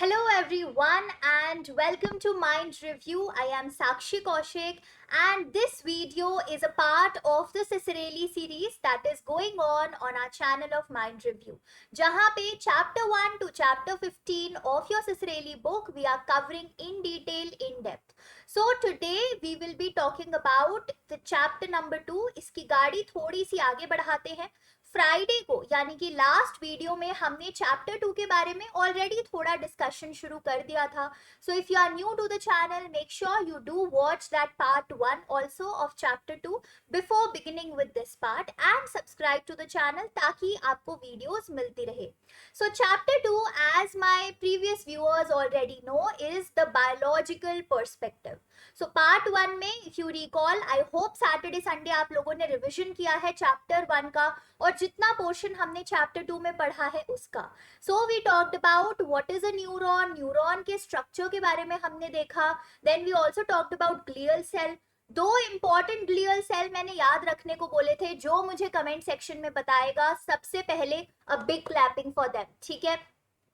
Hello everyone and welcome to Mind Review. I am Sakshi Kaushik and this video is a part of the Cicerelli series that is going on our channel of Mind Review. जहाँ पे chapter 1 to chapter 15 of your Cicerelli book we are covering in detail in depth. So today we will be talking about the chapter number 2. इसकी गाड़ी थोड़ी सी आगे बढ़ाते हैं. Friday को यानी कि लास्ट वीडियो में हमने चैप्टर 2 के बारे में ऑलरेडी थोड़ा डिस्कशन शुरू कर दिया था. So if you are new to the channel make sure you do watch that part 1 also of chapter 2 before beginning with this part and subscribe to the channel ताकि आपको वीडियोस मिलती रहे. So chapter 2 as my previous viewers already know is the biological perspective. So part 1 में if you recall I hope Saturday Sunday आप लोगों ने revision किया है चैप्टर 1 का और जितना पोर्शन हमने चैप्टर 2 में पढ़ा है उसका. So we talked about what is a neuron, neuron के स्ट्रक्चर के बारे में हमने देखा. Then we also talked about glial cell. दो इंपॉर्टेंट ग्लियल सेल मैंने याद रखने को बोले थे जो मुझे कमेंट सेक्शन में बताएगा सबसे पहले a big clapping for them. ठीक है,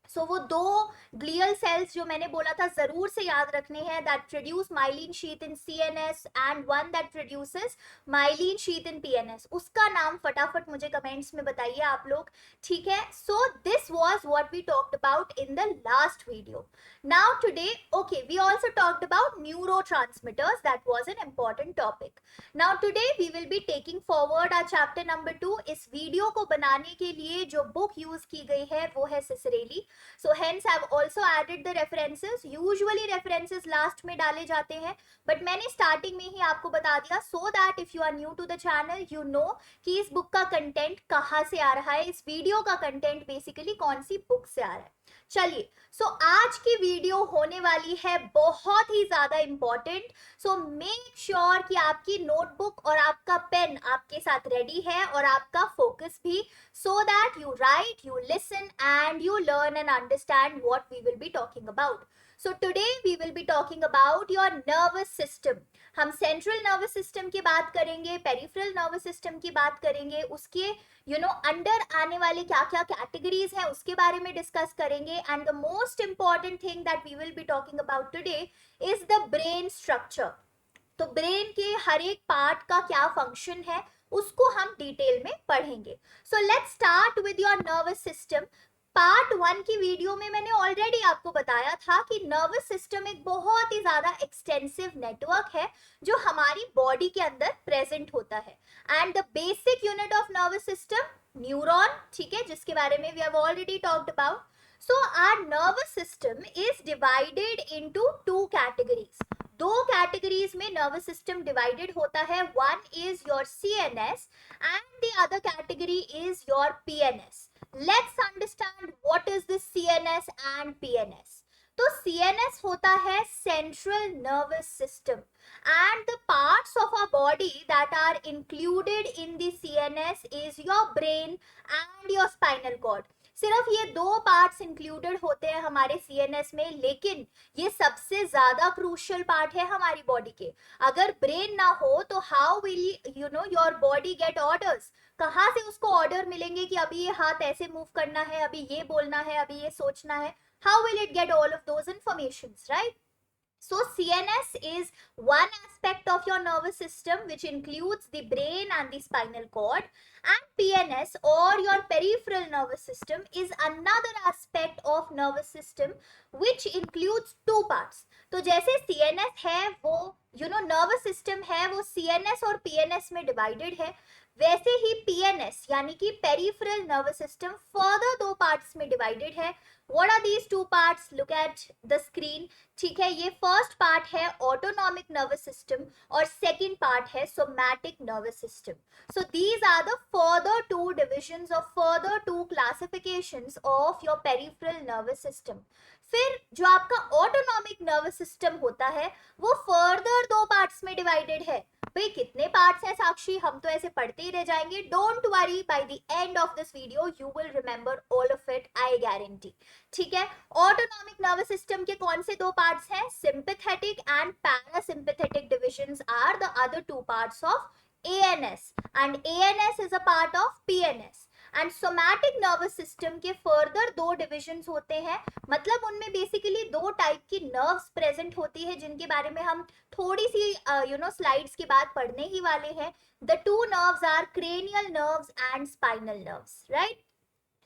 सो वो दो ग्लियल सेल्स जो मैंने बोला था जरूर से याद रखने हैं that produce myelin sheath in CNS and one that produces myelin sheath in PNS. उसका नाम फटाफट मुझे कमेंट्स में बताइए आप लोग. ठीक है, so this was what we talked about in the last video. Now today okay we also talked about neurotransmitters that was an important topic. Now today we will be taking forward our chapter number 2. इस video को बनाने के लिए जो book use की गई है वो है सिसरेली. So hence I've also added the references. Usually references last में डाले जाते हैं but मैंने starting में ही आपको बता दिया so that if you are new to the channel you know कि इस book का content कहाँ से आ रहा है, इस वीडियो का content basically कौन सी book से आ रहा है. चलिए, सो आज की वीडियो होने वाली है बहुत ही ज्यादा इंपॉर्टेंट. सो मेक श्योर कि आपकी नोटबुक और आपका पेन आपके साथ रेडी है और आपका फोकस भी, so that you write, you listen and you learn and understand what we will be talking about. So today we will be talking about your nervous system. हम central nervous system की बात करेंगे, peripheral nervous system की बात करेंगे, उसके under आने वाले क्या क्या कैटेगरीज हैं उसके बारे में डिस्कस करेंगे. And the most important thing that we will be talking about today is the brain structure. तो ब्रेन के हर एक पार्ट का क्या फंक्शन है उसको हम डिटेल में पढ़ेंगे. So let's start with your nervous system. Part 1 की वीडियो में मैंने ऑलरेडी आपको बताया था कि नर्वस सिस्टम एक बहुत ही ज्यादा एक्सटेंसिव नेटवर्क है जो हमारी बॉडी के अंदर प्रेजेंट होता है. And the basic unit of nervous system neuron, ठीक है, जिसके बारे में we have already talked about. So our nervous system is divided into two categories. दो कैटेगरीज में नर्वस सिस्टम डिवाइडेड होता है. One is your CNS and the other category is your PNS. Let's understand what is this CNS and PNS. तो CNS होता है Central Nervous System and the parts of our body that are included in the CNS is your brain and your spinal cord. सिर्फ ये दो parts included होते हैं हमारे CNS में, लेकिन ये सबसे ज्यादा क्रूशियल पार्ट है हमारी बॉडी के. अगर ब्रेन ना हो तो how will your body get orders. कहाँ से उसको ऑर्डर मिलेंगे कि अभी ये हाथ ऐसे मूव करना है, अभी ये बोलना है, अभी ये सोचना है. How will it get all of those informations, right? So CNS is one aspect of your nervous system which includes the brain and the spinal cord, and PNS or your peripheral nervous system is another aspect of nervous system which includes two parts. तो जैसे CNS है वो nervous system है वो CNS और PNS में divided है, वैसे ही PNS यानी कि पेरिफेरल नर्वस सिस्टम फर्दर दो पार्ट्स में डिवाइडेड है. What are these two parts? Look at the screen. ठीक है, ये फर्स्ट पार्ट है ऑटोनॉमिक नर्वस सिस्टम और सेकंड पार्ट है somatic nervous system. So these are the further two divisions और further two classifications of your peripheral nervous system. फिर जो आपका ऑटोनॉमिक नर्वस सिस्टम होता है वो फर्दर दो पार्ट्स में डिवाइडेड है. भाई कितने पार्ट्स हैं साक्षी, हम तो ऐसे पढ़ते ही रह जाएंगे. Don't worry, by the end of this video you will remember all of it, I guarantee. ठीक है, ऑटोनॉमिक नर्वस सिस्टम के कौन से दो पार्ट्स हैं? Sympathetic and parasympathetic divisions are the other two parts of ANS and ANS is a part of PNS. And somatic nervous system के further दो divisions होते हैं, मतलब उनमें बेसिकली दो टाइप की नर्व्स प्रेजेंट होती है जिनके बारे में हम थोड़ी सी स्लाइड्स के बाद पढ़ने ही वाले हैं. The two nerves are cranial nerves and spinal nerves, right?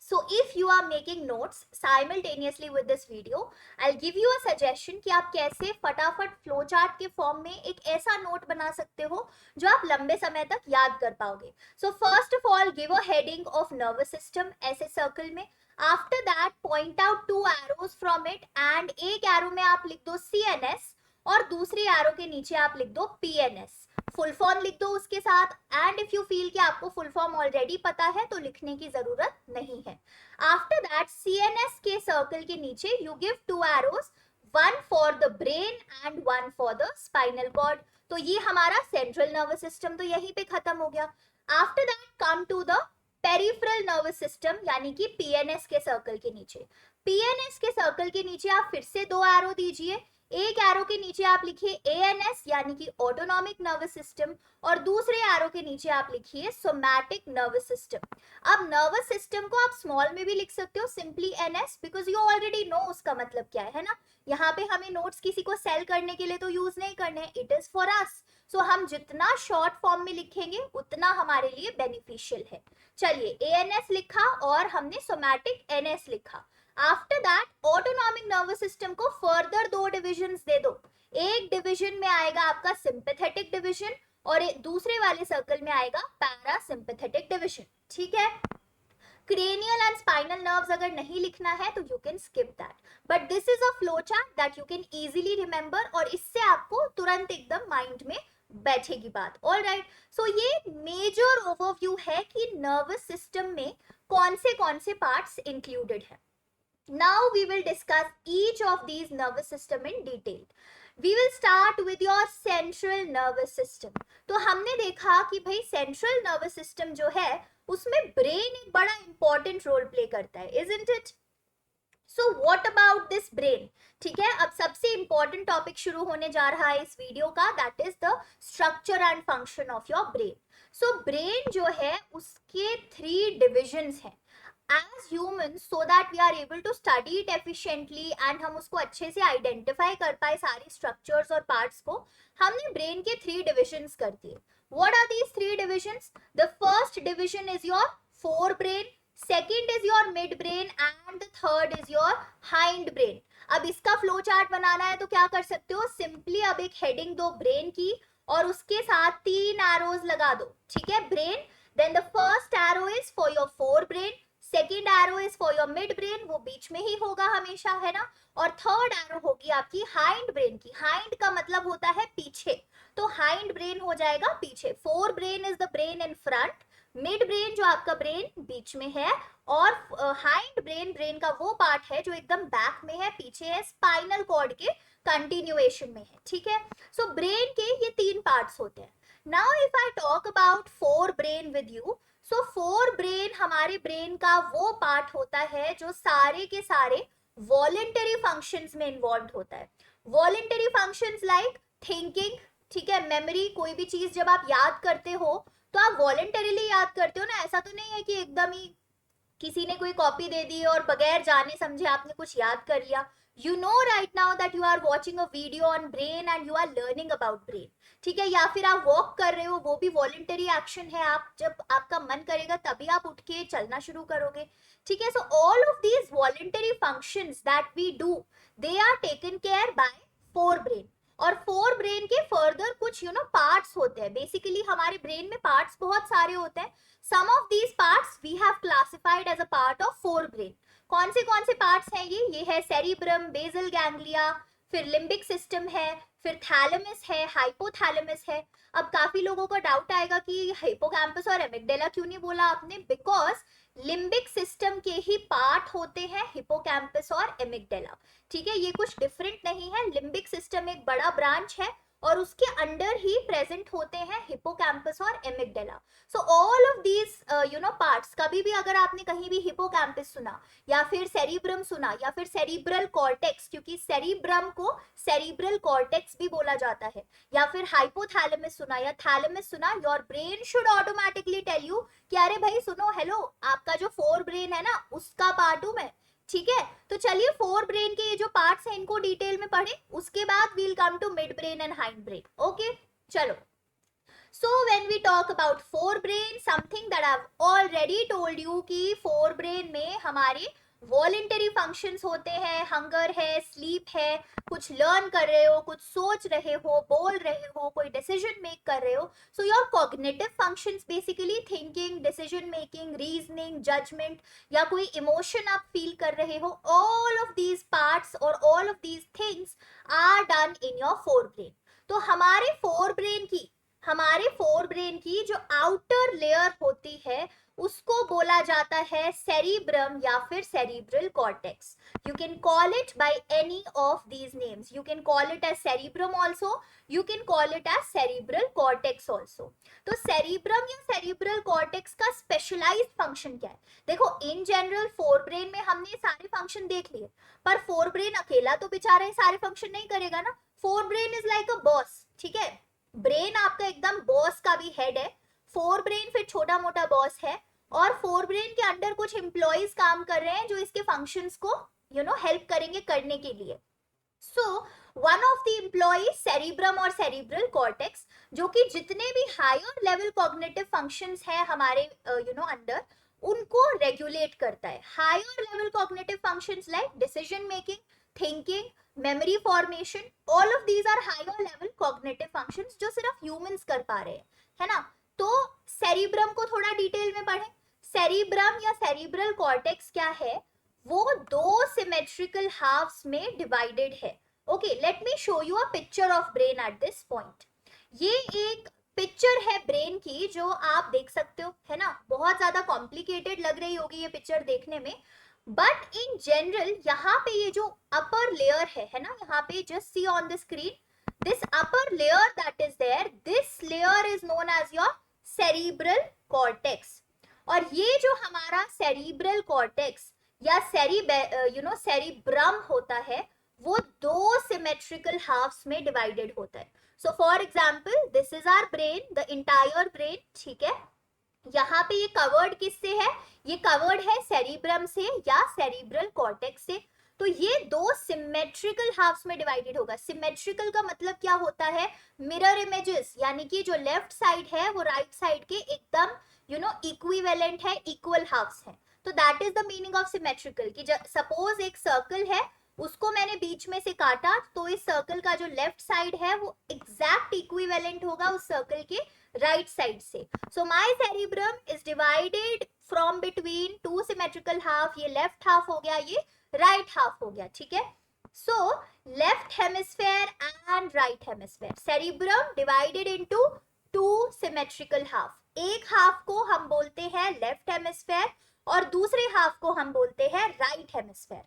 So if you are making notes simultaneously with this video, I'll give you a suggestion कि आप कैसे फटाफट फ्लो चार्ट के फॉर्म में एक ऐसा नोट बना सकते हो जो आप लंबे समय तक याद कर पाओगे. So first of all, give a heading of nervous system ऐसे सर्कल में. After that, point out two arrows from it and एक एरो में आप लिख दो CNS और दूसरी एरो के नीचे आप लिख दो PNS. फुल फॉर्म लिख दो उसके साथ. एंड इफ यू फील कि आपको फुल फॉर्म ऑलरेडी पता है तो लिखने की जरूरत नहीं है. आफ्टर दैट CNS के सर्कल के नीचे you give two arrows, one for the brain and one for the spinal cord. तो ये हमारा सेंट्रल नर्वस सिस्टम तो यहीं पे खत्म हो गया. After that come to the peripheral nervous system यानी कि PNS के सर्कल के नीचे. PNS के सर्कल के नीचे आप फिर से दो एरो दीजिए. एक एरो के नीचे आप लिखिए ANS यानी कि ऑटोनॉमिक नर्वस सिस्टम और दूसरे एरो के नीचे आप लिखिए सोमैटिक नर्वस सिस्टम. अब नर्वस सिस्टम को आप स्मॉल में भी लिख सकते हो, simply NS, because you already know उसका मतलब क्या है ना. यहाँ पे हमें नोट्स किसी को सेल करने के लिए तो यूज नहीं करने हैं, इट इज फॉर अस. सो हम जितना शॉर्ट फॉर्म में लिखेंगे उतना हमारे लिए बेनिफिशियल है. चलिए ANS लिखा और हमने सोमैटिक NS लिखा. After that autonomic nervous system को फर्दर दो डिविजन्स दे दो. एक डिवीजन में आएगा आपका सिंपैथेटिक डिवीजन और दूसरे वाले सर्कल में आएगा पैरासिम्पैथेटिक डिवीजन. ठीक है. क्रेनियल एंड स्पाइनल नर्व्स अगर नहीं लिखना है तो you can skip that, but this is a flow chart that you can easily remember और इससे आपको तुरंत एकदम माइंड में बैठेगी बात. All right. सो ये मेजर ओवरव्यू है कि नर्वस सिस्टम में कौन से पार्ट्स इंक्लूडेड है. Now we will discuss each of these nervous system in detail. We will start with your central nervous system. तो हमने देखा कि भाई central nervous system जो है उसमें brain एक बड़ा important role play करता है, isn't it? So what about this brain? ठीक है, अब सबसे important topic शुरू होने जा रहा है इस वीडियो का, that is the structure and function of your brain. So brain जो है उसके 3 divisions हैं. As humans, so that we are able to study it efficiently and हम उसको अच्छे से आइडेंटिफाई कर पाए सारी स्ट्रक्चर्स और पार्ट्स को, हमने ब्रेन के 3 डिविजन्स कर दिए. What are these 3 divisions? The first division is your forebrain, second is your midbrain and the third is your hindbrain. अब इसका फ्लो चार्ट बनाना है तो क्या कर सकते हो, सिंपली अब एक हेडिंग दो ब्रेन की और उसके साथ 3 एरोज लगा दो. ठीक है, brain. Then the first arrow is for your forebrain, second arrow is for your mid brain, वो बीच में ही होगा हमेशा, है ना. और थर्ड एरो होगी आपकी हाइंड ब्रेन की. हाइंड का मतलब होता है पीछे, तो हाइंड ब्रेन हो जाएगा पीछे. Fore brain is the brain in front, mid brain जो आपका ब्रेन बीच में है और हाइंड ब्रेन का वो पार्ट है जो एकदम बैक में है, पीछे है, स्पाइनल कॉर्ड के कंटिन्यूएशन में है. ठीक है. सो ब्रेन के ये 3 पार्ट्स होते हैं. Now if I talk about fore brain with you, so fore brain हमारे ब्रेन का वो पार्ट होता है जो सारे के सारे वॉलेंटरी फंक्शंस में इन्वॉल्व होता है. वॉलेंटरी फंक्शंस लाइक थिंकिंग, ठीक है, मेमोरी. कोई भी चीज जब आप याद करते हो तो आप वॉलेंटरीली याद करते हो ना, ऐसा तो नहीं है कि एकदम ही किसी ने कोई कॉपी दे दी और बगैर जाने समझे आपने कुछ याद कर लिया. You know right now that you are watching a video on brain and you are learning about brain. ठीक है, या फिर आप वॉक कर रहे हो, वो भी वॉलेंटरी एक्शन है. आप जब आपका मन करेगा तभी आप उठ के चलना शुरू करोगे. ठीक है. So all of these voluntary functions that we do, they are taken care by fore brain. और फोर ब्रेन के फर्दर कुछ पार्ट्स होते हैं. बेसिकली हमारे ब्रेन में पार्ट्स बहुत सारे होते हैं. Some of these parts we have classified as a part of forebrain. कौन से पार्ट्स हैं ये है सेरिब्रम, बेसल गैंग्लिया, फिर लिम्बिक सिस्टम है, फिर थैलेमस है, हाइपोथैलेमस है. अब काफी लोगों को डाउट आएगा कि हिपोकैम्पस और एमिगडाला क्यों नहीं बोला आपने, बिकॉज लिम्बिक सिस्टम के ही पार्ट होते हैं हिपोकैम्पस और एमिगडाला. ठीक है, ये कुछ डिफरेंट नहीं है. लिम्बिक सिस्टम एक बड़ा ब्रांच है और उसके अंडर ही प्रेजेंट होते हैं हिपोकैम्पस और amygdala. So all of these parts, कभी भी अगर आपने कहीं भी हिपोकैम्पस सुना या फिर सेरिब्रम सुना या फिर सेरिब्रल कॉर्टेक्स, क्योंकि सेरिब्रम को सेरिब्रल कॉर्टेक्स भी बोला जाता है, या फिर हाइपोथैलेमस सुना या थैलेमस सुना, your brain should automatically tell you कि अरे भाई सुनो, हेलो, आपका जो फोर ब्रेन है ना उसका पार्ट हूं मैं. ठीक है, तो चलिए फोर ब्रेन के ये जो पार्ट्स हैं इनको डिटेल में पढ़े, उसके बाद we'll come to midbrain and hindbrain. Okay, चलो. So when we talk about forebrain, something that I've already told you कि forebrain में हमारे वॉलेंटरी फंक्शंस होते हैं, हंगर है, स्लीप है, कुछ लर्न कर रहे हो, कुछ सोच रहे हो, बोल रहे हो, कोई डिसीजन मेक कर रहे हो. So your cognitive functions basically thinking, decision making, reasoning, judgement या कोई इमोशन आप फील कर रहे हो, ऑल ऑफ दीज पार्ट्स और all of these things are done in your forebrain. तो हमारे फोर ब्रेन की जो आउटर लेयर होती है उसको बोला जाता है सेरिब्रम या फिर cerebral cortex. You can call it by any of these names. You can call it as cerebrum also, you can call it as cerebral cortex also. तो सेरिब्रम या सेरिब्रल कॉर्टेक्स का स्पेशलाइज्ड फंक्शन क्या है? देखो, in general fore brain में हमने सारे function देख लिए, पर फोर ब्रेन अकेला तो बेचारा सारे फंक्शन नहीं करेगा ना. Fore brain is like a boss. ठीक है, ब्रेन आपका एकदम बॉस का भी हेड है, फोर ब्रेन फिर छोटा मोटा बॉस है, और फोर ब्रेन के अंडर कुछ एम्प्लॉइज काम कर रहे हैं जो इसके फंक्शंस को हेल्प करेंगे करने के लिए. So one of the employees cerebrum और सेरिब्रल कॉर्टेक्स, जो कि जितने भी हायर लेवल कॉग्निटिव फंक्शंस हैं हमारे अंडर, उनको रेगुलेट करता है. Higher level cognitive functions like decision making, thinking, memory formation, all of these are higher level cognitive functions जो सिर्फ ह्यूमंस कर पा रहे हैं, है ना. तो सेरिब्रम को थोड़ा डिटेल में पढ़ें. सेरिब्रम या सेरिब्रल कॉर्टेक्स क्या है? वो दो सिमेट्रिकल हाफ्स में डिवाइडेड है. Okay, let me show you a picture of brain at this point. ये एक पिक्चर है ब्रेन की जो आप देख सकते हो, है ना. बहुत ज्यादा कॉम्प्लिकेटेड लग रही होगी ये पिक्चर देखने में, बट इन जनरल यहाँ पे ये जो अपर लेयर है ना, यहाँ पे just see on the screen, this upper layer that is there, this layer is known as your cerebral cortex. और ये जो हमारा cerebral cortex या cerebrum होता है, वो दो symmetrical halves में divided होता है. So for example, this is our brain, the entire brain. ठीक है, यहाँ पे ये कवर्ड किससे है? ये कवर्ड है सेरिब्रम से या सेरिब्रल कॉर्टेक्स से. तो ये दो सिमेट्रिकल हाफ्स में डिवाइडेड होगा. सिमेट्रिकल का मतलब क्या होता है? मिरर इमेजेस, यानी कि जो लेफ्ट साइड है वो राइट साइड के एकदम इक्विवेलेंट है, इक्वल हाफ्स है. तो that is the meaning of symmetrical. कि सपोज एक सर्कल है, उसको मैंने बीच में से काटा, तो इस सर्कल का जो लेफ्ट साइड है वो एग्जैक्ट इक्विवेलेंट होगा उस सर्कल के राइट साइड से. So my cerebrum is divided from between two symmetrical half. ये लेफ्ट हाफ हो गया, ये राइट हाफ हो गया. ठीक है, so left hemisphere and right hemisphere, cerebrum divided into two symmetrical half. एक हाफ को हम बोलते हैं लेफ्ट हेमिस्फेयर और दूसरे हाफ को हम बोलते हैं राइट हेमिस्फेयर.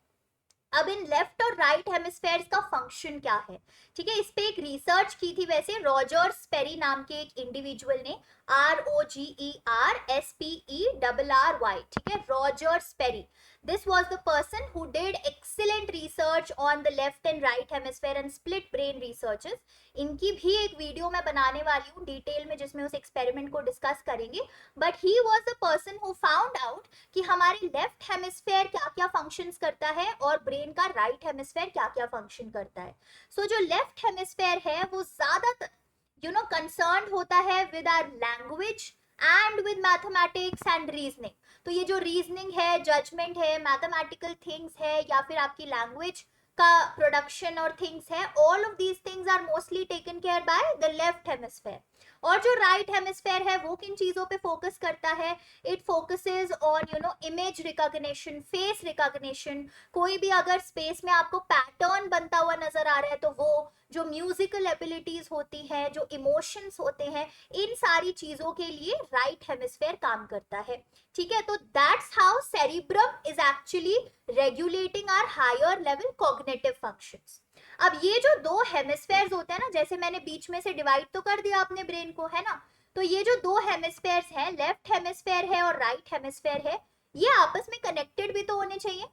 अब इन लेफ्ट और राइट हेमिस्फेयर्स का फंक्शन क्या है? ठीक है, इस पे एक रिसर्च की थी वैसे रॉजर स्पेरी नाम के एक इंडिविजुअल ने, ROGERSPERRY. ठीक है, Roger स्पेरी. This was the person who did excellent research on the left and right hemisphere and split brain researches. इनकी भी एक वीडियो मैं बनाने वाली हूँ डिटेल में जिसमें उस एक्सपेरिमेंट को डिस्कस करेंगे. But he was the person who found out कि हमारे लेफ्ट हेमिस्फेयर क्या क्या फंक्शंस करता है और ब्रेन का राइट हेमिस्फेयर क्या क्या फंक्शन करता है. सो जो लेफ्ट हेमिस्फेयर है वो ज्यादातर कंसर्न्ड होता है with our language and with mathematics and reasoning. तो ये जो रीजनिंग है, जजमेंट है, मैथमेटिकल थिंग्स है या फिर आपकी लैंग्वेज का प्रोडक्शन और थिंग्स है, all of these things are mostly taken care by the left hemisphere. और जो राइट हेमिस्फेयर है वो किन चीजों पे फोकस करता है? It focuses on image recognition, face recognition. कोई भी अगर स्पेस में आपको पैटर्न बनता हुआ नजर आ रहा है तो वो, जो म्यूजिकल एबिलिटीज होती हैं, जो इमोशंस होते हैं, इन सारी चीजों के लिए राइट हेमिस्फेयर काम करता है. ठीक है, तो that's how cerebrum is actually regulating our higher level cognitive functions. अब ये जो दो हेमिस्फेयर्स होते हैं ना, जैसे मैंने बीच में से डिवाइड तो कर दिया अपने ब्रेन को, है ना, तो ये जो दो हेमिस्फेयर्स हैं, लेफ्ट हेमिस्फेयर है और राइट हेमिस्फेयर है, ये आपस में कनेक्टेड भी तो होने चाहिए,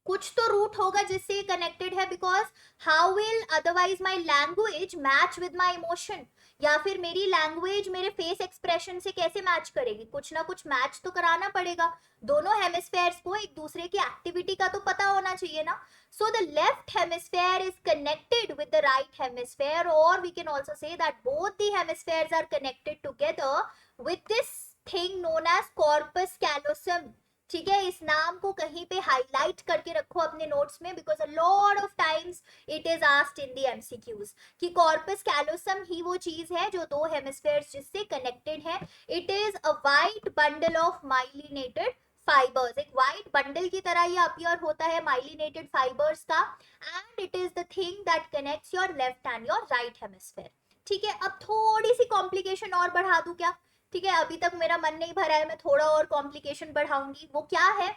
कुछ तो रूट होगा जिससे ये कनेक्टेड है, because how will otherwise my language match with my emotion, या फिर मेरी लैंग्वेज मेरे फेस एक्सप्रेशन से कैसे मैच करेगी, कुछ ना कुछ मैच तो कराना पड़ेगा, दोनों हेमिस्फेयर्स को एक दूसरे की एक्टिविटी का तो पता होना चाहिए ना. So the left hemisphere is connected with the right hemisphere, और we can also say that both the hemispheres are connected together with this thing known as corpus callosum. ठीक है, इस नाम को कहीं पे हाईलाइट करके रखो अपने नोट्स में, because a lot of times it is asked in the MCQs कि कॉर्पस कैलोसम ही वो चीज है जो दो हेमिस्फेयर्स जिससे कनेक्टेड है. It is a white bundle of myelinated fibres, एक वाइट बंडल की तरह ये अपीयर होता है माइलिनेटेड फाइबर्स का, and it is the thing that connects your left and your right hemisphere. ठीक है, अब थोड़ी सी कॉम्प्लिकेशन और बढ़ा दूं क्या? ठीक है, अभी तक मेरा मन नहीं भरा है, मैं थोड़ा और कॉम्प्लिकेशन बढ़ाऊंगी. वो क्या है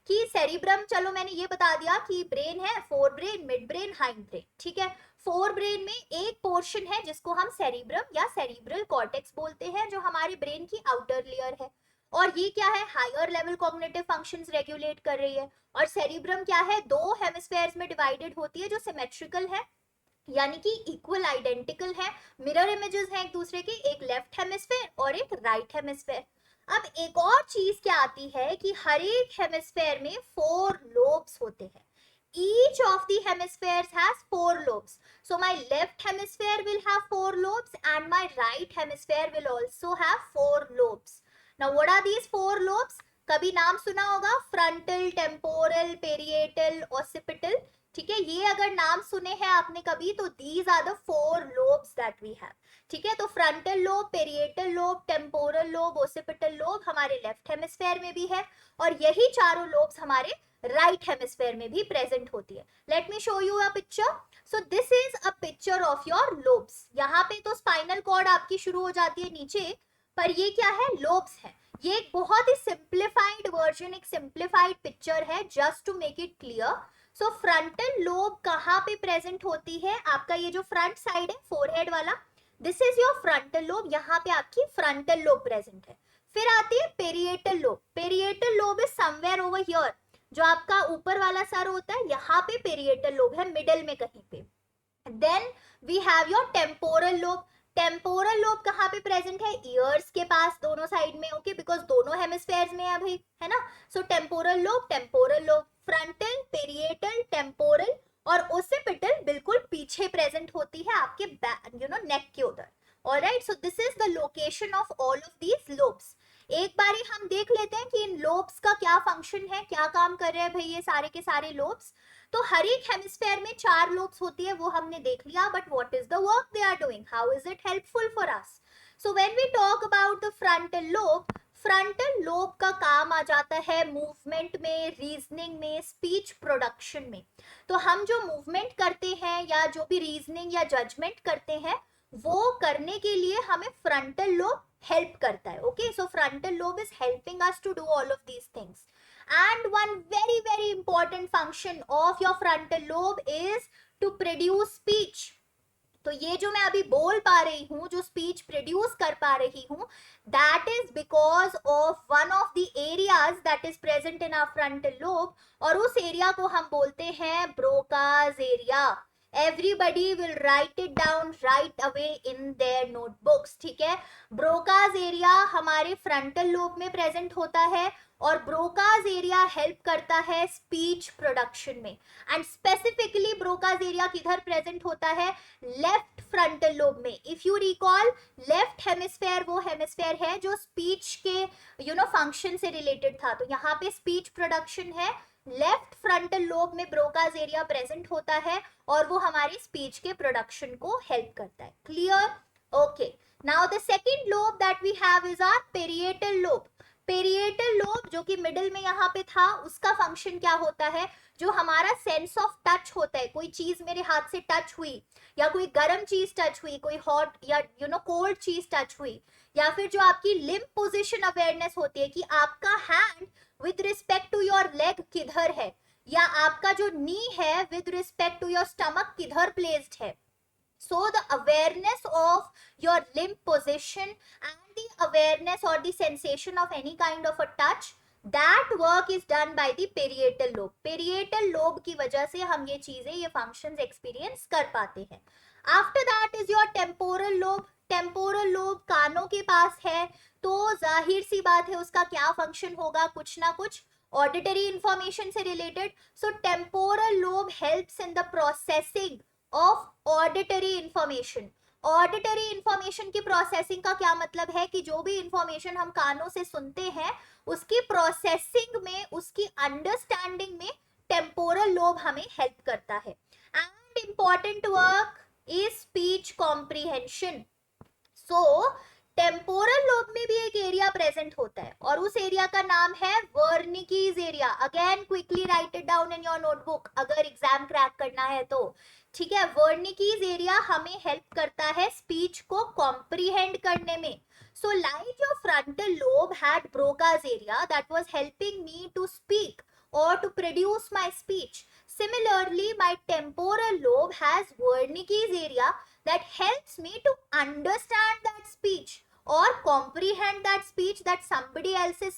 कि सेरिब्रम, चलो मैंने ये बता दिया कि ब्रेन है, fore brain, mid brain, hind brain. ठीक है, फोर ब्रेन में एक पोर्शन है जिसको हम सेरिब्रम या सेरिब्रल कॉर्टेक्स बोलते हैं, जो हमारे ब्रेन की आउटर लेयर है, और ये क्या है, higher level cognitive functions regulate कर रही है. और सेरिब्रम क्या है, दो हेमिस्फेयर्स में डिवाइडेड होती है जो सिमेट्रिकल है, यानी कि इक्वल आइडेंटिकल है, मिरर इमेजेस हैं एक दूसरे के, एक लेफ्ट हेमिस्फेयर और एक राइट हेमिस्फेयर. अब एक और चीज क्या आती है कि हर एक हेमिस्फेयर में फोर लोब्स होते हैं. each of the hemispheres has four lobes, so my left hemisphere will have four lobes and my right hemisphere will also have four lobes. Now what are these four lobes? कभी नाम सुना होगा, frontal, temporal, parietal, occipital. ठीक है, ये अगर नाम सुने हैं आपने कभी, तो these are the four lobes that we have. ठीक है, तो frontal lobe, parietal lobe, temporal lobe, occipital lobe हमारे लेफ्ट हेमिस्फेयर में भी है, और यही चारों लोब्स हमारे राइट हेमिस्फेयर में भी प्रेजेंट होती है. Let me show you a picture. So this is a picture of your lobes. यहाँ पे तो स्पाइनल कॉर्ड आपकी शुरू हो जाती है नीचे, पर ये क्या है, लोब्स है. ये एक बहुत ही सिंप्लीफाइड वर्जन, एक सिंप्लीफाइड पिक्चर है, just to make it clear. So frontal lobe कहाँ पे प्रेजेंट होती है, आपका ये जो फ्रंट साइड है, फोरहेड वाला, this is your frontal lobe, यहाँ पे आपकी फ्रंटल लोब प्रेजेंट है. फिर आती है parietal lobe. Parietal lobe is somewhere over here, जो आपका ऊपर वाला सर होता है, यहाँ पे पेरिएटल लोब है, मिडल में कहीं पे. Then we have your temporal lobe. Temporal lobe कहाँ पे प्रेजेंट है, ईयर्स के पास, दोनों साइड में. ओके, बिकॉज दोनों हेमिस्फेयर्स में है भाई, है ना. So temporal lobe, temporal lobe, frontal, parietal, temporal, और ओसिपिटल बिल्कुल पीछे प्रेजेंट होती है आपके नेक के उधर. Alright, so this is the location of all of these lobes. एक बारी हम देख लेते हैं कि इन लोब्स का क्या फंक्शन है, क्या काम कर रहे हैं भाई ये सारे के सारे लोब्स. तो हर एक हेमिस्फेयर में चार लोब्स होती है, वो हमने देख लिया, but what is the work they are doing, how is it helpful for us. So when we talk about the frontal lobe, frontal lobe का काम आ जाता है मूवमेंट में, रीजनिंग में, स्पीच प्रोडक्शन में. तो हम जो मूवमेंट करते हैं या जो भी रीजनिंग या जजमेंट करते हैं, वो करने के लिए हमें फ्रंटल लोब हेल्प करता है. Okay, so frontal lobe is helping us to do all of these things. And one very important function of your frontal lobe is to produce speech. तो ये जो मैं अभी बोल पा रही हूँ, जो स्पीच प्रोड्यूस कर पा रही हूँ, that is because of one of the areas that is present in our frontal lobe, और उस एरिया को हम बोलते हैं Broca's area. Everybody will write it down right away in their notebooks. ठीक है, ब्रोकाज एरिया हमारे फ्रंटल लोब में प्रेजेंट होता है, और ब्रोकाज एरिया हेल्प करता है स्पीच प्रोडक्शन में. एंड स्पेसिफिकली ब्रोकाज एरिया किधर प्रेजेंट होता है, लेफ्ट फ्रंटल लोब में. If you recall, left hemisphere वो हेमिस्फेयर है जो स्पीच के फंक्शन से रिलेटेड था, तो यहाँ पे स्पीच प्रोडक्शन है, लेफ्ट फ्रंटल लोब में ब्रोकाज एरिया प्रेजेंट होता है, और वो हमारी स्पीच के प्रोडक्शन को हेल्प करता है. Clear? Okay, now the second lobe that we have is our parietal lobe. Parietal lobe जो कि मिडिल में यहाँ पे था, उसका फंक्शन क्या होता है, जो हमारा सेंस ऑफ टच होता है, कोई चीज मेरे हाथ से टच हुई, या कोई गर्म चीज टच हुई, कोई हॉट या कोल्ड चीज टच हुई, या फिर जो आपकी लिम्ब पोजीशन अवेयरनेस होती है कि आपका hand with respect to your leg किधर है, या आपका जो नी है with respect to your stomach किधर प्लेस्ड है. So the awareness of your limb position and the awareness or the sensation of any kind of a touch, that work is done by the parietal lobe. Parietal lobe की वजह से हम ये चीजें, ये functions experience कर पाते हैं. After that is your temporal lobe. Temporal lobe कानों के पास है, तो जाहिर सी बात है उसका क्या function होगा, कुछ ना कुछ auditory information से related. So temporal lobe helps in the processing of auditory information. Auditory information की प्रोसेसिंग का क्या मतलब है कि जो भी इंफॉर्मेशन हम कानों से सुनते हैं उसकी प्रोसेसिंग में, उसकी अंडरस्टैंडिंग में टेम्पोरल लोब हमें हेल्प करता है. And important work is speech comprehension. So temporal lobe में भी एक एरिया प्रेजेंट होता है और उस एरिया का नाम है Wernicke's area. Again quickly write it down in your notebook अगर एग्जाम क्रैक करना है तो. ठीक है, वर्निकीज एरिया हमें हेल्प करता है स्पीच को कॉम्प्रीहेंड करने में. So like your frontal lobe had Broca's area that was helping me to speak or to produce my speech. Similarly, my temporal lobe has Wernicke's area that helps me to understand that speech or comprehend that speech that somebody else is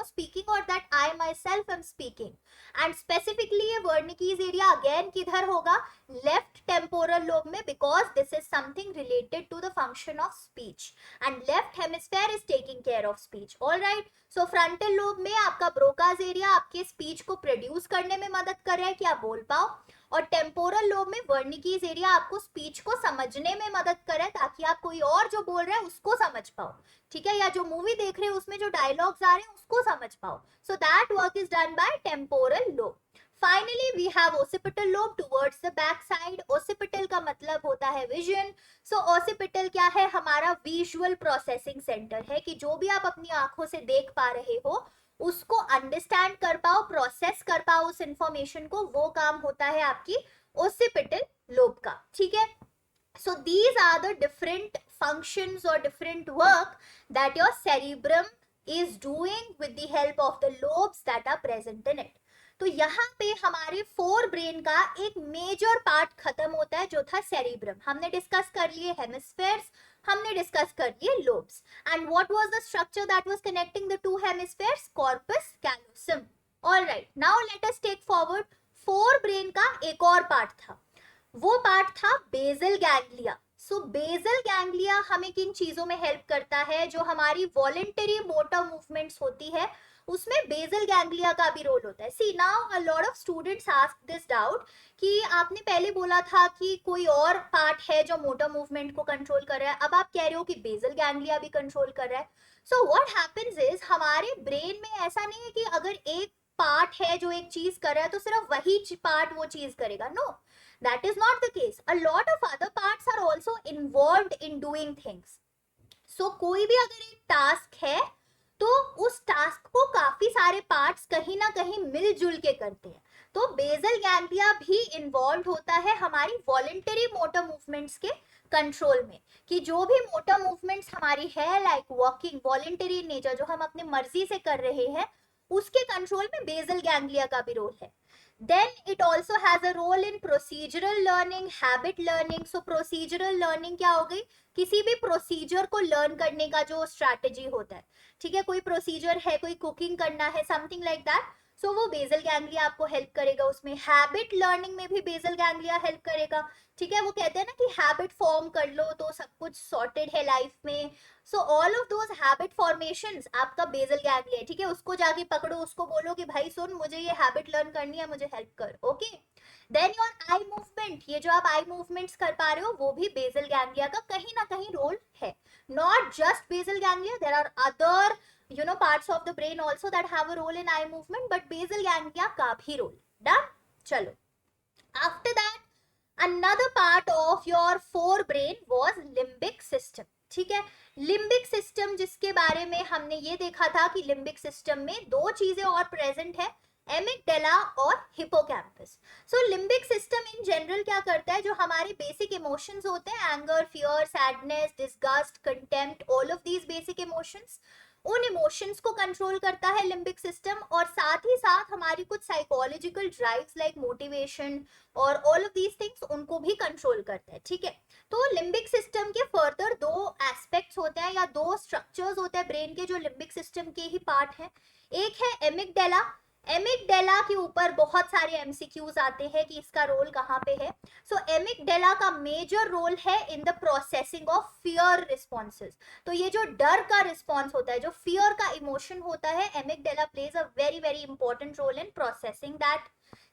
speaking or that I myself am speaking. And specifically ये Wernicke's area again किधर होगा, left temporal lobe में, because this is something related to the function of speech and left hemisphere is taking care of speech. All right, so frontal lobe में आपका Broca's area आपके speech को produce करने में मदद कर रहा है कि आप बोल पाओ, और टेम्पोरल लोब में वर्निकीज एरिया आपको स्पीच को समझने में मदद करे ताकि आप कोई और जो बोल रहे हैं उसको समझ पाओ. ठीक है, या जो मूवी देख रहे हैं उसमें जो डायलॉग्स आ रहे हैं उसको समझ पाओ. So that work is done by temporal lobe. Finally we have occipital lobe towards the back side. Occipital का मतलब होता है विजन. सो ओसिपिटल क्या है, हमारा विजुअल प्रोसेसिंग सेंटर है कि जो भी आप अपनी आंखों से देख पा रहे हो उसको अंडरस्टैंड कर पाओ, प्रोसेस कर पाओ उस इंफॉर्मेशन को, वो काम होता है आपकी ओसिपिटल लोब का. ठीक है, so these are the different functions और different work that your cerebrum is doing with the help of the lobes that are present in it. तो यहाँ पे हमारे फोर ब्रेन का एक मेजर पार्ट खत्म होता है जो था सेरिब्रम. हमने डिस्कस कर लिए हेमिस्फेयर्स, हमने डिस्कस कर लिए lobes. And what was the structure that was connecting the two hemispheres? Corpus callosum. Alright, now let us take forward. Forebrain का एक और पार्ट था, वो पार्ट था basal ganglia. So basal ganglia हमें किन चीजों में हेल्प करता है? जो हमारी वॉलेंटरी मोटर मूवमेंट्स होती है उसमें बेसल गैंग्लिया का भी रोल होता है. See now a lot of students ask this doubt कि आपने पहले बोला था कि कोई और पार्ट है जो मोटर मूवमेंट को कंट्रोल कर रहा है, अब आप कह रहे हो कि बेसल गैंग्लिया भी कंट्रोल कर रहा है. सो व्हाट हैपेंस इज, हमारे ब्रेन में ऐसा नहीं है कि अगर एक पार्ट है जो एक चीज कर रहा है तो सिर्फ वही पार्ट वो चीज करेगा. No, that is not the case. A lot of other parts are also involved in doing things. So कोई भी अगर एक टास्क है तो उस टास्क को काफी सारे पार्ट्स कहीं ना कहीं मिलजुल के करते हैं. तो बेसल गैंग्लिया भी इन्वॉल्व होता है हमारी वॉलेंटरी मोटर मूवमेंट्स के कंट्रोल में, कि जो भी मोटर मूवमेंट्स हमारी है लाइक वॉकिंग, वॉलेंटरी नेचर जो हम अपनी मर्जी से कर रहे हैं, उसके कंट्रोल में बेसल गैंग्लिया का भी रोल है. Then it also has a role in procedural learning, habit learning. So procedural learning क्या हो गई? किसी भी प्रोसीजर को लर्न करने का जो स्ट्रैटेजी होता है. ठीक है, कोई प्रोसीजर है, कोई कुकिंग करना है, समथिंग लाइक दैट, सो वो बेसल गैंग्लिया आपको हेल्प करेगा उसमें. हैबिट लर्निंग में भी बेसल गैंग्लिया हेल्प करेगा. ठीक है, वो कहते हैं ना कि हैबिट फॉर्म कर लो तो सब कुछ सॉर्टेड है लाइफ में. सो all of those habit formations आपका बेसल गैंग्लिया है. ठीक है, उसको जाके पकड़ो, उसको बोलो कि भाई सुन मुझे ये हैबिट लर्न करनी है, मुझे हेल्प कर. Okay, then your eye movement, ये जो आप आई मूवमेंट्स कर पा रहे हो वो भी बेसल गैंग्लिया का कहीं ना कहीं रोल है. Not just basal ganglia, there are other parts of the brain also that have a role in eye movement, but basal ganglia का भी role. Done? चलो. After that, another part of your forebrain was limbic system. ठीक है, limbic system जिसके बारे में हमने ये देखा था कि लिम्बिक सिस्टम में दो चीजें और प्रेजेंट है, एमिगडाला और hippocampus. So limbic system in general क्या करता है, जो हमारे बेसिक इमोशंस होते हैं, anger, fear, sadness, disgust, contempt, all of these basic emotions, उन इमोशंस को कंट्रोल करता है लिम्बिक सिस्टम, और साथ ही साथ हमारी कुछ साइकोलॉजिकल ड्राइव्स लाइक मोटिवेशन और ऑल ऑफ दीज थिंग्स उनको भी कंट्रोल करता है, ठीक है। तो लिम्बिक सिस्टम के फर्दर दो एस्पेक्ट्स होते हैं या दो स्ट्रक्चर्स होते हैं ब्रेन के जो लिम्बिक सिस्टम के ही पार्ट हैं। एक है एमिगडेला। एमिगडेला के ऊपर बहुत सारे एमसीक्यूज आते हैं कि इसका रोल कहाँ पे है। सो एमिगडेला का मेजर रोल है in the processing of fear responses. तो ये जो डर का रिस्पॉन्स होता है, जो फियर का इमोशन होता है, amygdala plays a very very important role in processing that.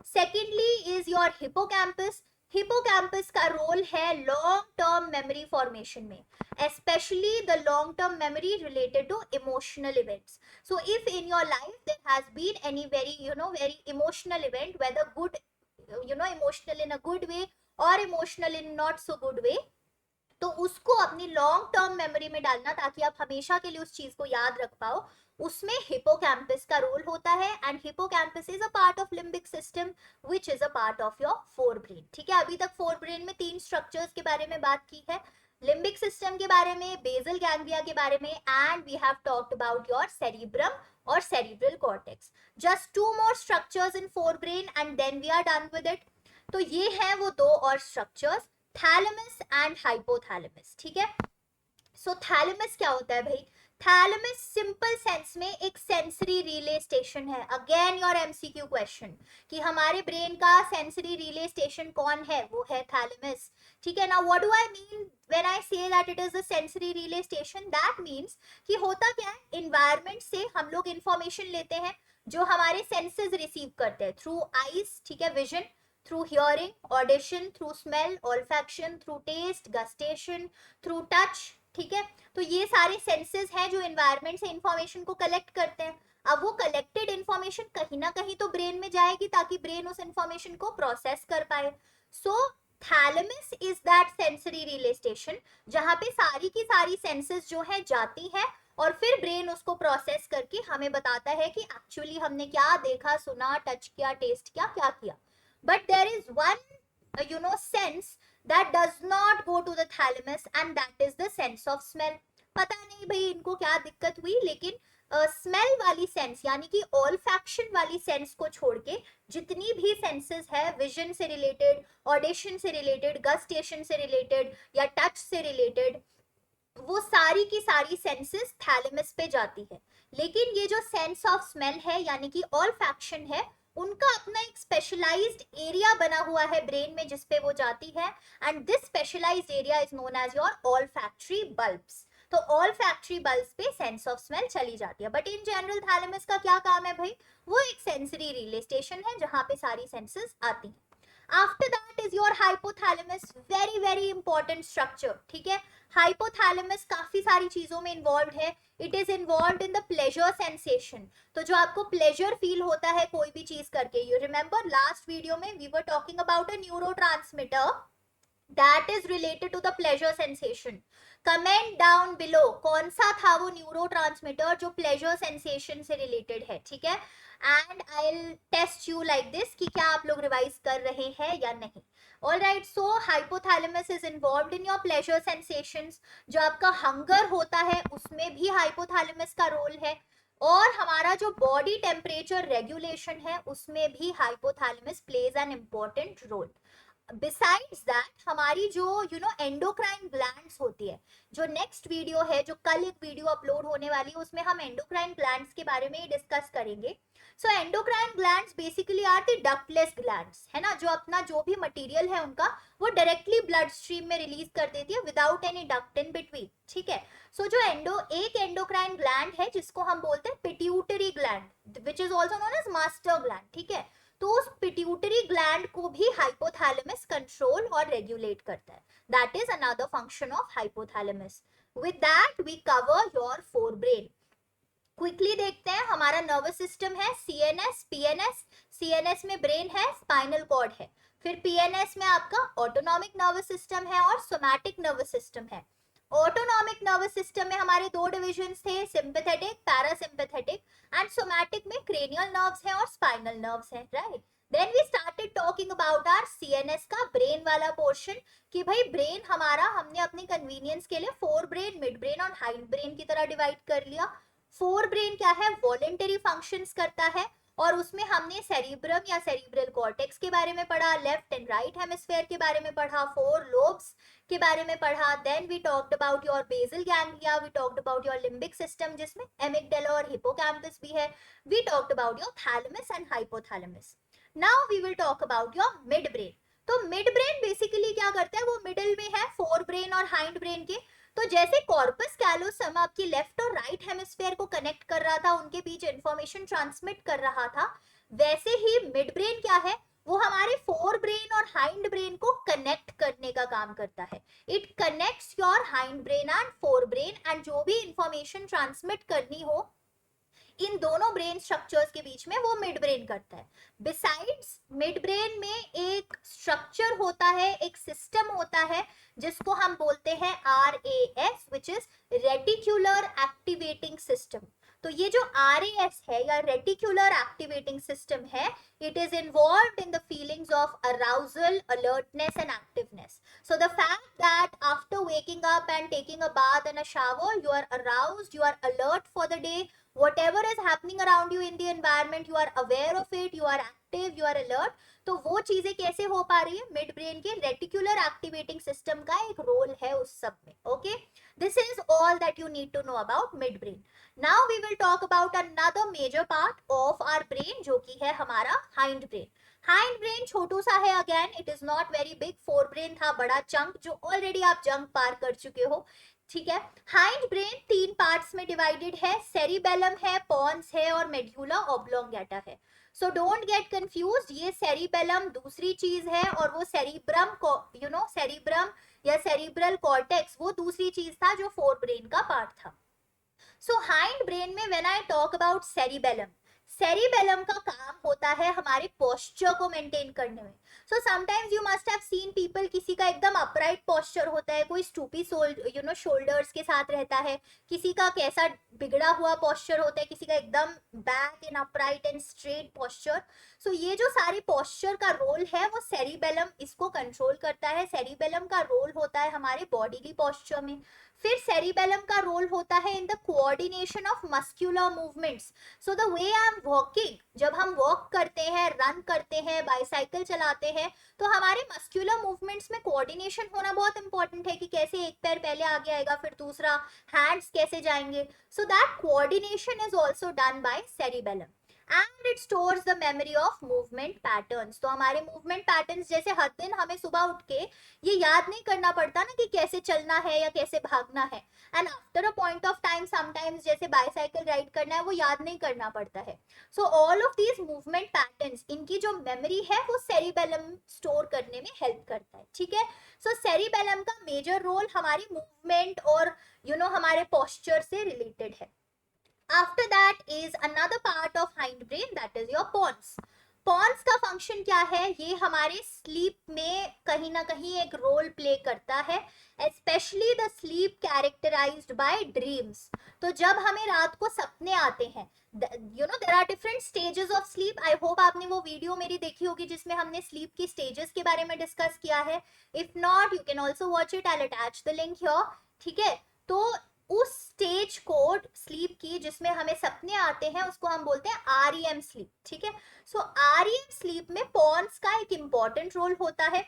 Secondly is your hippocampus. Hippocampus का रोल है लॉन्ग टर्म मेमोरी फॉर्मेशन में, especially the long term memory related to emotional events. So if in your life there has been any very emotional event, whether good, emotional in a good way or emotional in not so good way, तो उसको अपनी long term memory में डालना ताकि आप हमेशा के लिए उस चीज को याद रख पाओ, उसमें हिपोकैम्पस का रोल होता है। And hippocampus is a part of limbic system which is a part of your fore brain, ठीक है। अभी तक फोर ब्रेन में 3 स्ट्रक्चर्स के बारे में बात की है, लिम्बिक सिस्टम के बारे में, बेसल गैंग्लिया के बारे में, and we have talked about your cerebrum और cerebral cortex. Just 2 more structures in forebrain and then we are done with it. तो ये है वो 2 और स्ट्रक्चर्स, थैलेमस एंड हाइपोथैलेमस, ठीक है। सो थैलेमस क्या होता है भाई? थैलेमस सिंपल सेंस में एक सेंसरी रिले स्टेशन है। अगेन योर एमसीक्यू क्वेश्चन कि हमारे ब्रेन का सेंसरी रिले स्टेशन कौन है? वो है थैलेमस, ठीक है ना। What do I mean when I say that it is a sensory relay station? That means कि होता क्या है, एनवायरनमेंट से हम लोग इंफॉर्मेशन लेते हैं जो हमारे सेंसेस रिसीव करते हैं थ्रू आईज, ठीक है, vision, through hearing, audition, through smell, olfaction, through taste, gustation, through touch, ठीक है। तो ये सारे सेंसेस हैं जो एनवायरनमेंट से इंफॉर्मेशन को कलेक्ट करते हैं। अब वो कलेक्टेड इंफॉर्मेशन कहीं ना कहीं तो ब्रेन में जाएगी ताकि ब्रेन उस इंफॉर्मेशन को प्रोसेस कर पाए। So thalamus is that sensory relay station जहां पे सारी की सारी सेंसेस जो है जाती है और फिर ब्रेन उसको प्रोसेस करके हमें बताता है कि एक्चुअली हमने क्या देखा, सुना, टच किया, टेस्ट किया, क्या किया। But there is one sense that does not go to the thalamus, and that is the sense of smell. पता नहीं भाई इनको क्या दिक्कत हुई, लेकिन स्मेल वाली सेंस यानी कि ऑल्फैक्शन वाली सेंस को छोड़ के जितनी भी सेंसेस है, विजन से रिलेटेड, ऑडिशन से रिलेटेड, गस्टेशन से रिलेटेड या टच से रिलेटेड, वो सारी की सारी सेंसेस थैलेमस पे जाती है। लेकिन ये जो सेंस ऑफ स्मेल है यानी कि ऑल्फैक्शन है, उनका अपना एक स्पेशलाइज्ड एरिया बना हुआ है ब्रेन में जिसपे वो जाती है, and this specialised area is known as your olfactory bulbs. तो ऑल्फैक्टरी बल्ब्स पे सेंस ऑफ स्मेल चली जाती है। बट इन जनरल थैलेमस का क्या काम है भाई? वो एक सेंसरी रिले स्टेशन है जहां पे सारी सेंसेस आती हैं। After that is your hypothalamus, very very important structure, ठीक है। हाइपोथैलेमस काफी सारी चीजों में इन्वॉल्व है। It is involve in the pleasure sensation. तो जो आपको प्लेजर फील होता है कोई भी चीज करके, यू रिमेंबर लास्ट वीडियो में we were talking about a neurotransmitter that is related to the pleasure sensation. Comment down below कौन सा था वो न्यूरोट्रांसमीटर जो pleasure sensation से related है, ठीक है। and I'll test you like this कि क्या आप लोग रिवाइज कर रहे हैं या नहीं। Alright, so hypothalamus is involved in your pleasure sensations. जो आपका हंगर होता है उसमें भी hypothalamus का रोल है, और हमारा जो बॉडी टेम्परेचर रेगुलेशन है उसमें भी hypothalamus plays an important role. Besides that हमारी जो एंडोक्राइन ग्लैंड्स होती है, जो नेक्स्ट वीडियो है, जो कल एक वीडियो अपलोड होने वाली है, उसमें हम एंडोक्राइन ग्लैंड्स के बारे में डिस्कस करेंगे। So endocrine glands basically are the ductless glands, है ना, जो अपना जो भी मटेरियल है उनका वो डायरेक्टली ब्लड स्ट्रीम में रिलीज कर देती है without any duct in between, ठीक है। सो जो एक एंडोक्राइन ग्लैंड है जिसको हम बोलते हैं pituitary gland, which is also known as master gland, ठीक है। तो उस पिट्यूटरी ग्लैंड को भी हाइपोथैलेमस कंट्रोल और रेगुलेट करता है। That is another function of hypothalamus. With that we cover your forebrain. Quickly देखते हैं, हमारा नर्वस सिस्टम है सीएनएस, पीएनएस। सीएनएस में ब्रेन है, स्पाइनल कॉर्ड है। फिर पीएनएस में आपका ऑटोनॉमिक नर्वस सिस्टम है और सोमैटिक नर्वस सिस्टम है। ऑटोनॉमिक नर्वस सिस्टम में हमारे 2 डिविजन्स थे, सिंपैथेटिक, पैरासिम्पैथेटिक, एंड सोमैटिक में क्रेनियल नर्व्स हैं और स्पाइनल नर्व्स हैं, right. Then we started talking about our CNS का ब्रेन वाला पोर्शन कि भाई ब्रेन हमारा हमने अपने कन्वीनियंस के लिए फोर ब्रेन, मिड ब्रेन और हाइंड ब्रेन की तरह डिवाइड कर लिया। फोर ब्रेन क्या है, वॉलेंटरी फंक्शंस करता है, और उसमें हमने सेरिब्रम या सेरिब्रल कॉर्टेक्स के बारे में पढ़ा, लेफ्ट एंड राइट हेमिस्फेयर के बारे में पढ़ा, फोर लोब्स के बारे में पढ़ा, then we talked about your basal ganglia, we talked about your limbic system जिसमें एमिगडाला और हिपोकैम्पस भी है, we talked about your thalamus and hypothalamus. Now we will talk about your mid brain. तो mid brain basically क्या करता है, वो middle में है फोर ब्रेन और हाइंड ब्रेन के. तो जैसे कॉर्पस कैलोसम आपकी लेफ्ट और राइट हेमिस्फेयर को कनेक्ट कर रहा था, उनके बीच इंफॉर्मेशन ट्रांसमिट कर रहा था, वैसे ही मिड ब्रेन क्या है, वो हमारे फोर ब्रेन और हाइंड ब्रेन को कनेक्ट करने का काम करता है. It connects your hind brain and fore brain, and जो भी इंफॉर्मेशन ट्रांसमिट करनी हो इन दोनों ब्रेन स्ट्रक्चर्स के बीच में वो मिड ब्रेन करता है. बिसाइड्स मिड ब्रेन में एक स्ट्रक्चर होता है, एक सिस्टम होता है जिसको हम बोलते हैं RAS, which is reticular activating system. तो ये जो RAS है या रेटिकुलर एक्टिवेटिंग सिस्टम है, it is involved in the feelings of arousal, alertness and activeness. So the fact that after waking up and taking a bath and a shower, you are aroused, you are alert for the day, whatever is happening around you in the environment, you are aware of it, you are active, you are alert. तो वो चीजें कैसे हो पा रही है, mid brain के reticular activating system का एक रोल है उस सब में. Okay, this is all that you need to know about mid brain. Now we will talk about another major part of our brain, जो कि है हमारा हाइंड ब्रेन. हाइंड ब्रेन छोटू सा है, again it is not very big. Fore brain था बड़ा chunk, जो ऑलरेडी आप जंक पार कर चुके हो. ठीक है, हाइंड ब्रेन तीन पार्ट्स में डिवाइडेड है, सेरिबेलम है, पॉन्स है और मेड्यूला ऑब्लोंगेटा है. सो डोंट गेट कंफ्यूज्ड, ये सेरिबेलम दूसरी चीज है और वो सेरिब्रम को सेरिब्रम या सेरिब्रल कॉर्टेक्स वो दूसरी चीज था जो फोर ब्रेन का पार्ट था. सो हाइंड ब्रेन में when I talk about cerebellum, cerebellum का काम होता है हमारे पोस्चर को मेंटेन करने में. So sometimes you must have seen people, किसी का एकदम अपराइट पोस्चर होता है, कोई स्टूपी शोल्डर्स के साथ रहता है, किसी का कैसा बिगड़ा हुआ पोस्चर होता है, किसी का एकदम back and upright and straight posture. So ये जो सारी पोस्चर का रोल है वो सेरिबेलम इसको कंट्रोल करता है. सेरिबेलम का रोल होता है हमारे बॉडीली पोस्चर में. फिर सेरिबेलम का रोल होता है in the coordination of muscular movements. So the way I am walking, जब हम वॉक करते हैं, रन करते हैं, बाइसाइकिल चलाते हैं, तो हमारे मस्कुलर मूवमेंट्स में कोऑर्डिनेशन होना बहुत इंपॉर्टेंट है कि कैसे एक पैर पहले आगे आएगा, फिर दूसरा, हैंड्स कैसे जाएंगे. So that coordination is also done by cerebellum. And it stores the memory of movement patterns. तो हमारे मूवमेंट पैटर्न्स, जैसे हर दिन हमें सुबह उठ के ये याद नहीं करना पड़ता ना कि कैसे चलना है या कैसे भागना है, and after a point of time sometimes जैसे बाइसाइकिल राइड करना है वो याद नहीं करना पड़ता है. So all of these movement patterns, इनकी जो मेमोरी है वो सेरिबेलम स्टोर करने में हेल्प करता है. ठीक है, सो सेरिबेलम का मेजर रोल हमारी मूवमेंट और हमारे पोस्चर से रिलेटेड है. After that is another part of hind brain, that is your pons. Pons का फंक्शन क्या है, ये हमारे स्लीप में कहीं ना कहीं एक रोल प्ले करता है, specially the sleep characterized by dreams. तो जब हमें रात को सपने आते हैं, there are different stages of sleep. I hope आपने वो वीडियो मेरी देखी होगी जिसमें हमने स्लीप की स्टेजेस के बारे में डिस्कस किया है. If not, you can also watch it, I will attach the link here. ठीक है, तो उस स्टेज कोड स्लीप की जिसमें हमें सपने आते हैं उसको हम बोलते हैं REM स्लीप. ठीक है, सो REM स्लीप में पॉन्स का एक इंपॉर्टेंट रोल होता है.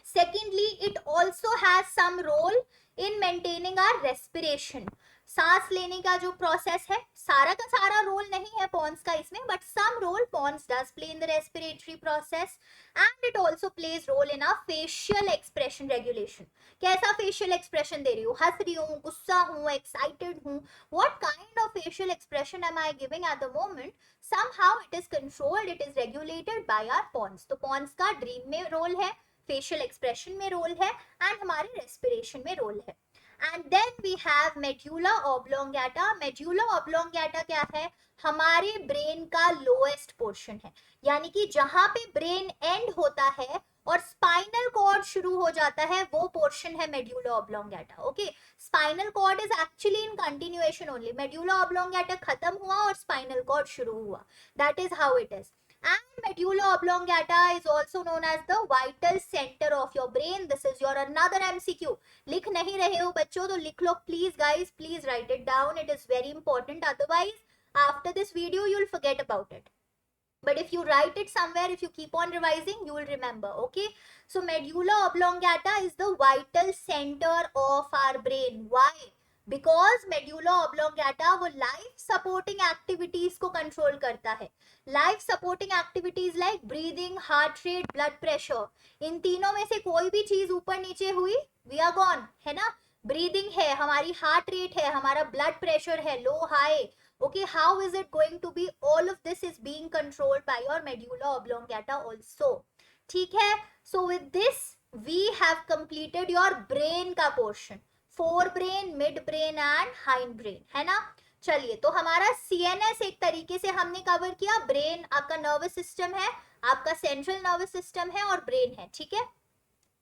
Secondly, it also has some role in maintaining our respiration. सांस लेने का जो प्रोसेस है, सारा का सारा रोल नहीं है पॉन्स का इसमें, but some role pons does play in the respiratory process. And it also plays role in our facial expression regulation. कैसा फेशियल एक्सप्रेशन दे रही हूँ, हंस रही हूँ, गुस्सा हूँ, एक्साइटेड हूँ, what kind of facial expression am I giving at the moment, somehow it is controlled, it is regulated by our pons. तो pons का ड्रीम में रोल है, फेशियल एक्सप्रेशन में रोल है, एंड हमारे रेस्पिरेशन में रोल है. And then we have medulla oblongata. Medulla oblongata क्या है, हमारे ब्रेन का लोएस्ट पोर्शन है, यानी कि जहां पे ब्रेन एंड होता है और स्पाइनल कॉर्ड शुरू हो जाता है, वो पोर्शन है medulla oblongata. Okay, spinal cord is actually in continuation only. Medulla oblongata खत्म हुआ और स्पाइनल कॉर्ड शुरू हुआ, that is how it is. And medulla oblongata is also known as the vital center of your brain. This is your another MCQ. लिख नहीं रहे हो बच्चों तो लिख लो please guys, please write it down. It is very important. Otherwise, after this video, you'll forget about it. But if you write it somewhere, if you keep on revising, you will remember. Okay. So medulla oblongata is the vital center of our brain. Why? Because medulla oblongata वो life supporting activities को control करता है. Life supporting activities like breathing, heart rate, blood pressure. इन तीनों में से कोई भी चीज ऊपर नीचे हुई, we are gone, है ना? Breathing है, हमारी heart rate है, हमारा blood pressure है, low, high. Okay, how is it going to be? All of this is being controlled by your medulla oblongata also. ठीक है? So with this, we have completed your brain का portion. Fore brain, midbrain and hind brain, है ना? चलिए, तो हमारा CNS एक तरीके से हमने कवर किया. ब्रेन आपका नर्वस सिस्टम है, आपका सेंट्रल नर्वस सिस्टम है और ब्रेन है. ठीक है?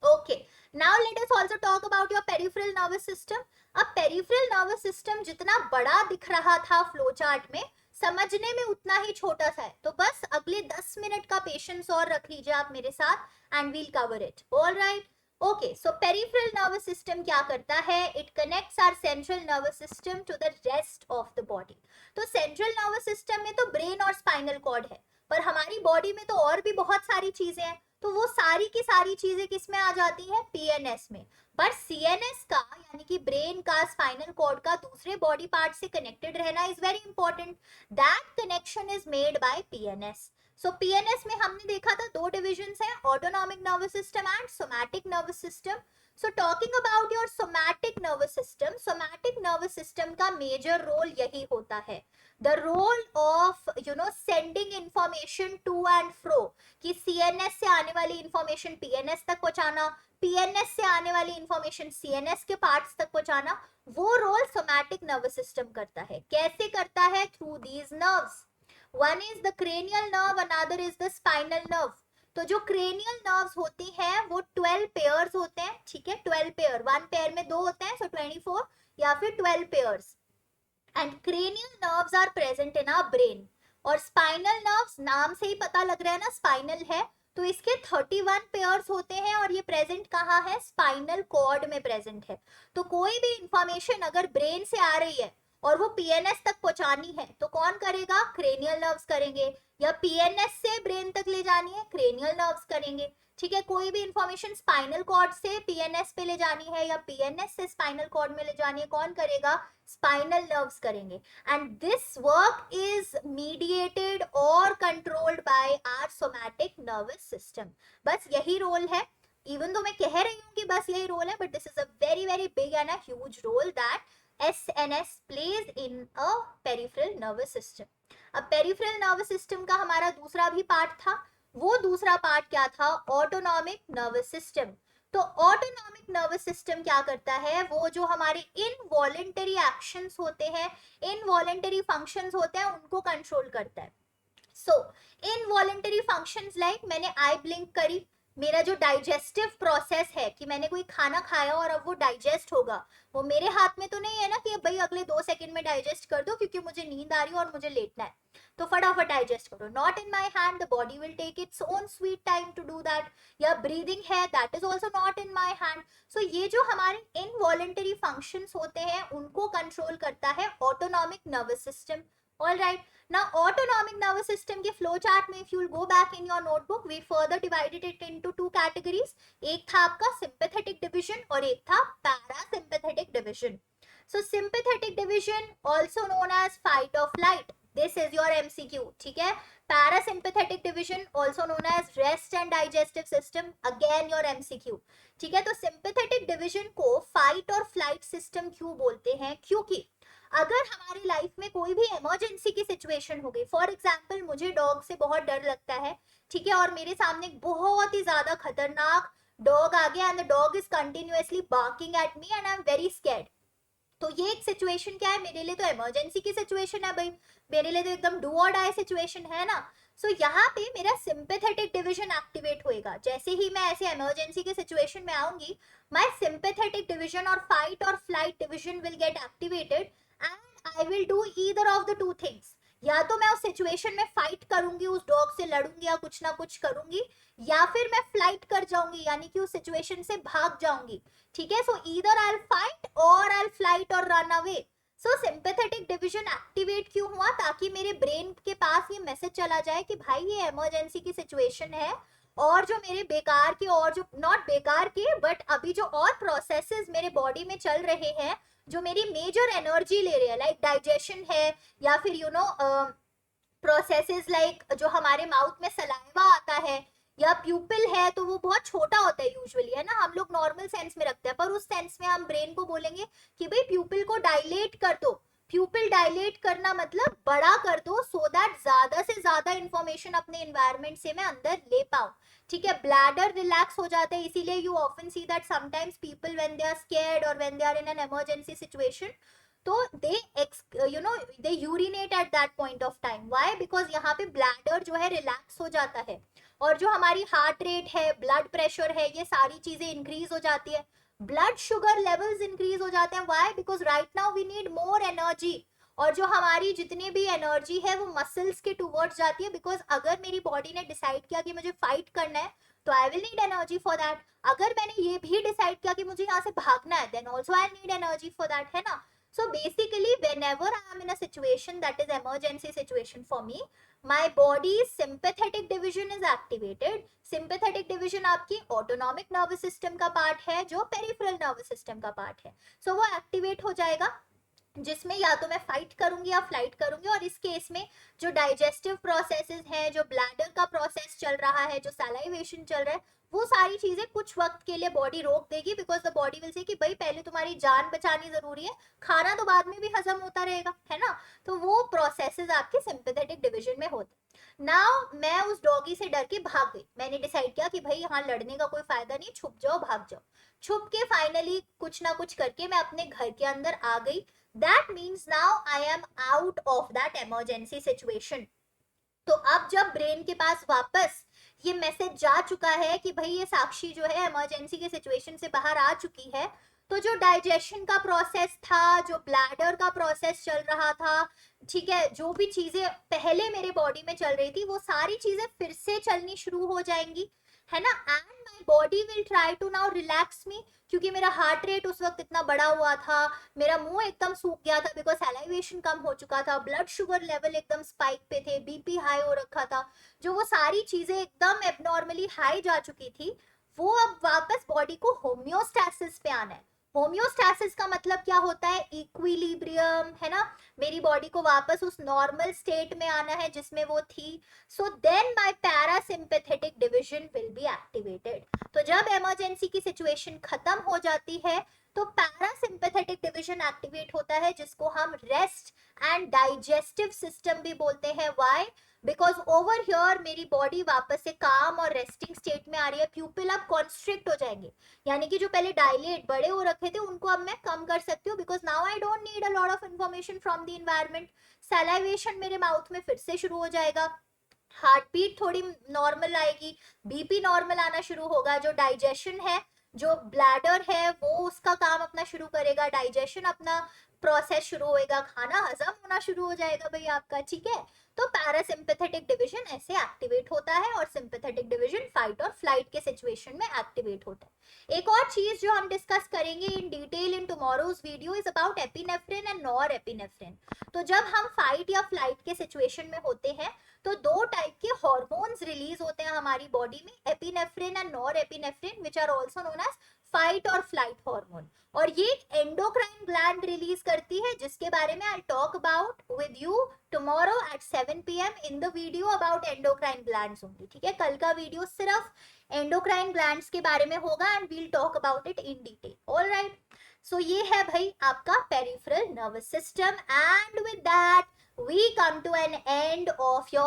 Okay, now let us also talk about your peripheral nervous system. अब पेरिफेरल नर्वस सिस्टम जितना बड़ा दिख रहा था फ्लो चार्ट में, समझने में उतना ही छोटा सा है. तो बस अगले 10 मिनट का पेशेंस और रख लीजिए आप मेरे साथ and we'll cover it. Alright. Okay, so peripheral nervous system क्या करता है? It connects our central nervous system to the rest of the body. तो सेंट्रल नर्वस सिस्टम में तो ब्रेन और स्पाइनल कॉर्ड है, पर हमारी बॉडी में तो और भी बहुत सारी चीजें हैं. तो वो सारी की सारी चीजें किस में आ जाती है? पीएनएस में. पर सीएनएस का यानी कि ब्रेन का, स्पाइनल कॉर्ड का दूसरे बॉडी पार्ट से कनेक्टेड रहना is very important. That connection is made by PNS. So PNS में हमने देखा था दो डिविजन्स हैं, autonomic nervous system and somatic nervous system. So talking about your somatic nervous system, somatic nervous system का major role यही होता है, the role of sending information to and fro, कि सीएनएस से आने वाली इंफॉर्मेशन पीएनएस तक पहुंचाना, पीएनएस से आने वाली इंफॉर्मेशन सीएनएस के पार्ट्स तक पहुंचाना. वो रोल सोमैटिक नर्वस सिस्टम करता है. कैसे करता है? Through these nerves. One is the cranial nerve, another is the spinal nerve. तो जो cranial nerves होती हैं वो 12 pairs होते हैं. ठीक है, 12 पेयर, वन पेयर में दो होते हैं, so 24 या फिर 12 pairs. And cranial nerves are present in our brain. और spinal nerves नाम से ही पता लग रहा है ना, spinal है, तो इसके 31 पेयर्स होते हैं और ये प्रेजेंट कहाँ है? स्पाइनल कॉर्ड में प्रेजेंट है. तो कोई भी इंफॉर्मेशन अगर ब्रेन से आ रही है और वो पीएनएस तक पहुंचानी है तो कौन करेगा? क्रेनियल नर्व्स करेंगे. या पीएनएस से ब्रेन तक ले जानी है, क्रेनियल नर्व्स करेंगे. ठीक है, कोई भी इंफॉर्मेशन स्पाइनल कॉर्ड से पीएनएस पे ले जानी है या पीएनएस से स्पाइनल कॉर्ड में ले जानी है, कौन करेगा? स्पाइनल नर्व्स करेंगे. And this work is mediated और controlled by our somatic nervous system. बस यही रोल है. इवन तो मैं कह रही हूँ कि बस यही रोल है, but this is a very very big and a huge role that SNS plays in a peripheral nervous system. अब peripheral nervous system का हमारा दूसरा भी पार्ट था. वो दूसरा पार्ट क्या था? Autonomic nervous system. तो ऑटोनॉमिक नर्वस सिस्टम क्या करता है? वो जो हमारे इनवॉलेंटरी एक्शंस होते हैं, इनवॉलेंटरी फंक्शंस होते हैं, उनको कंट्रोल करता है. सो इनवॉलेंटरी फंक्शंस लाइक मैंने आई ब्लिंक करी, मेरा जो डाइजेस्टिव प्रोसेस है कि मैंने कोई खाना खाया और अब वो डाइजेस्ट होगा, वो मेरे हाथ में तो नहीं है ना कि भाई अगले 2 सेकंड में डाइजेस्ट कर दो क्योंकि मुझे नींद आ रही है और मुझे लेटना है, तो फटाफट डाइजेस्ट करो. Not in my hand, the body will take its own sweet time to do that. या ब्रीदिंग है, that is also not in my hand. So ये जो हमारे इनवॉलेंटरी फंक्शंस होते हैं उनको कंट्रोल करता है autonomic nervous system. All right. Now, autonomic nervous system के flow chart में, if you will go back in your notebook, we further divided it into 2 categories. एक था आपका sympathetic division और एक था parasympathetic division. So, sympathetic division also known as fight or flight. This is your MCQ. ठीक है. Parasympathetic division also known as rest and digestive system. Again your MCQ. ठीक है. तो sympathetic division को fight और flight system क्यों बोलते हैं? क्योंकि अगर हमारी लाइफ में कोई भी इमरजेंसी की सिचुएशन हो गई, फॉर एग्जाम्पल मुझे डॉग से बहुत डर लगता है, ठीक है, और मेरे सामने बहुत ही ज्यादा खतरनाक डॉग आ गया and the dog is continuously barking at me and I am very scared. तो ये एक सिचुएशन क्या है? मेरे लिए तो इमरजेंसी की सिचुएशन है भाई, मेरे लिए तो एकदम डू और डाई सिचुएशन है ना. सो यहाँ पे मेरा सिंपैथेटिक डिवीजन एक्टिवेट होएगा. जैसे ही मैं ऐसे इमरजेंसी के सिचुएशन में आऊंगी, माय सिंपैथेटिक डिवीजन और फाइट और flight division will get activated and I will do either of the two things. या तो मैं उस सिचुएशन में फाइट करूंगी, उस डॉग से लड़ूंगी या कुछ ना कुछ करूंगी, या फिर मैं फ्लाइट कर जाऊंगी, यानी कि उस सिचुएशन से भाग जाऊंगी। ठीक है, सो ईदर आई विल फाइट और आई विल फ्लाइट और रन अवे। सो सिंपैथेटिक डिवीजन एक्टिवेट क्यों हुआ? ताकि मेरे ब्रेन के पास ये मैसेज चला जाए कि भाई ये इमरजेंसी की सिचुएशन है, और जो मेरे बेकार के, और जो नॉट बेकार के बट अभी जो और प्रोसेसेस मेरे बॉडी में चल रहे हैं, जो मेरी मेजर एनर्जी ले रहे हैं, लाइक डाइजेशन है, या फिर प्रोसेसेस लाइक जो हमारे माउथ में सलाइवा आता है, या प्यूपिल है, तो वो बहुत छोटा होता है यूजुअली, है ना, हम लोग नॉर्मल सेंस में रखते हैं, पर उस सेंस में हम ब्रेन को बोलेंगे कि भाई प्यूपिल को डायलेट कर दो। प्यूपिल डायलेट करना मतलब बड़ा कर दो, सो दैट ज्यादा से ज्यादा इंफॉर्मेशन अपने एनवायरमेंट से मैं अंदर ले पाऊं। ठीक है, ब्लैडर रिलैक्स हो जाता है, इसीलिए you often see that sometimes people when they are scared और when they are in an emergency situation, तो they urinate at that point of time. Why? Because यहाँ पे ब्लैडर जो है रिलैक्स हो जाता है, और जो हमारी हार्ट रेट है, ब्लड प्रेशर है, ये सारी चीजें इंक्रीज हो जाती है, ब्लड शुगर लेवल्स इंक्रीज हो जाते हैं। Why? Because right now we need more energy, और जो हमारी जितनी भी एनर्जी है वो मसल्स के टूवर्ड्स जाती है, बिकॉज अगर मेरी बॉडी ने डिसाइड किया कि मुझे फाइट करना है, तो I will need energy for that. अगर मैंने ये भी डिसाइड किया कि मुझे यहाँ से भागना है, then also I need energy for that, है ना। So basically, whenever I am in a situation that is emergency situation for me, my body's sympathetic division is activated. Sympathetic division आपकी autonomic nervous system का part है, जो peripheral nervous system का part है। So वो activate हो जाएगा, जिसमें या तो मैं फाइट करूंगी या फ्लाइट करूंगी। और इस केस में जो डाइजेस्टिव प्रोसेसेस हैं, जो ब्लैडर का प्रोसेस चल रहा है, जो सलाइवेशन चल रहा है, वो सारी चीजें कुछ वक्त के लिए बॉडी रोक देगी, because the body will say कि भाई पहले तुम्हारी जान बचानी जरूरी है, खाना तो बाद में भी हजम होता रहेगा, है ना। तो वो प्रोसेसेस आपके सिंपैथेटिक डिवीजन में होते। नाउ मैं उस डॉगी से डर के भाग गई, मैंने डिसाइड किया कि भाई यहाँ लड़ने का कोई फायदा नहीं, छुप जाओ, भाग जाओ। छुप के फाइनली कुछ ना कुछ करके मैं अपने घर के अंदर आ गई। That means now I am out of that emergency situation. तो अब जब ब्रेन के पास वापस ये मैसेज जा चुका है कि भाई ये साक्षी जो है इमरजेंसी के सिचुएशन से बाहर आ चुकी है, तो जो डाइजेशन का प्रोसेस था, जो ब्लैडर का प्रोसेस चल रहा था, ठीक है, जो भी चीजें पहले मेरे बॉडी में चल रही थी, वो सारी चीजें फिर से चलनी शुरू हो जाएंगी, है ना। And my body will try to now relax me, क्योंकि मेरा हार्ट रेट उस वक्त इतना बड़ा हुआ था, मेरा मुंह एकदम सूख गया था, बिकॉज सैलाइवेशन कम हो चुका था, ब्लड शुगर लेवल एकदम स्पाइक पे थे, बीपी हाई हो रखा था, जो वो सारी चीजें एकदम एबनॉर्मली हाई जा चुकी थी, वो अब वापस बॉडी को होम्योस्टैसिस पे आना है। होम्योस्टैसिस का मतलब क्या होता है? इक्विलिब्रियम, है ना। मेरी बॉडी को वापस उस नॉर्मल स्टेट में आना है जिसमें वो थी। So then my parasympathetic division will be activated. तो जब इमरजेंसी की सिचुएशन खत्म हो जाती है, तो पैरासिम्पैथेटिक डिवीजन एक्टिवेट होता है, जिसको हम रेस्ट एंड डाइजेस्टिव सिस्टम भी बोलते हैं। व्हाई? बिकॉज ओवर हियर मेरी बॉडी वापस से काम और रेस्टिंग स्टेट में आ रही है, प्यूपिल अब कॉन्स्ट्रिक्ट हो जाएंगे, यानी कि जो पहले डायलेट बड़े हो रखे थे उनको अब मैं कम कर सकती हूँ, because now I don't need a lot of information from the environment. Salivation मेरे माउथ में फिर से शुरू हो जाएगा, हार्ट बीट थोड़ी नॉर्मल आएगी, बीपी नॉर्मल आना शुरू होगा, जो डाइजेशन है, जो ब्लैडर है, वो उसका काम अपना शुरू करेगा, डाइजेशन अपना प्रोसेस शुरू होएगा, खाना हजम होना शुरू हो जाएगा भाई आपका। ठीक है, तो पैरासिम्पैथेटिक डिवीजन ऐसे एक्टिवेट होता है, और सिंपैथेटिक डिवीजन फाइट और फ्लाइट के सिचुएशन में एक्टिवेट होता है। एक और चीज जो हम डिस्कस करेंगे in detail in tomorrow's video is about epinephrine and nor epinephrine. तो जब हम फाइट या फ्लाइट के सिचुएशन में होते हैं, तो दो टाइप के हार्मोन्स रिलीज होते हैं हमारी बॉडी में, epinephrine and nor epinephrine, which are also known as fight और फ्लाइट हार्मोन। और ये एंडोक्राइन ग्लैंड रिलीज करती है, जिसके बारे में I talk about with you tomorrow at 7 PM in the video about endocrine glands होंगी। ठीक है, कल का वीडियो सिर्फ एंडोक्राइन ग्लैंड्स के बारे में होगा, and we'll talk about it in detail. Alright, so ये है भाई आपका peripheral nervous system, and with that we come to an end of your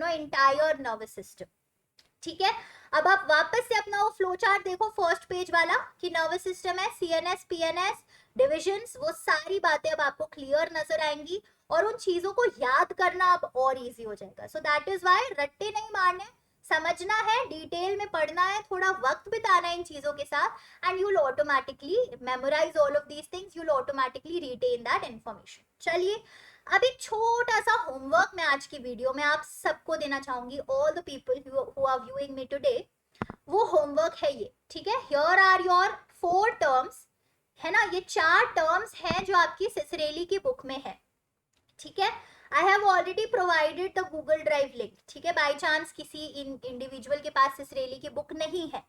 entire nervous system. ठीक है, अब आप वापस से अपना वो फ्लो चार्ट देखो, फर्स्ट पेज वाला, कि नर्वस सिस्टम है, सीएनएस, पीएनएस, डिविजन्स, वो सारी बातें अब आपको क्लियर नजर आएंगी, और उन चीजों को याद करना अब और इजी हो जाएगा। So that is why Ratte नहीं मारने, समझना है, डिटेल में पढ़ना है, थोड़ा वक्त बिताना है इन चीजों के साथ, and you will automatically memorize all of these things, you will automatically retain that information. चलिए, अब एक छोटा सा होमवर्क मैं आज की वीडियो में आप सबको देना चाहूंगी, all the people who are viewing me today. वो होमवर्क है ये, ठीक है। हियर आर योर 4 टर्म्स, है ना, ये 4 टर्म्स हैं जो आपकी सिसरेली की बुक में है, ठीक है। आई have already provided the Google drive link, ठीक है। बाई चांस किसी इंडिविजुअल के पास सिसरेली की बुक नहीं है,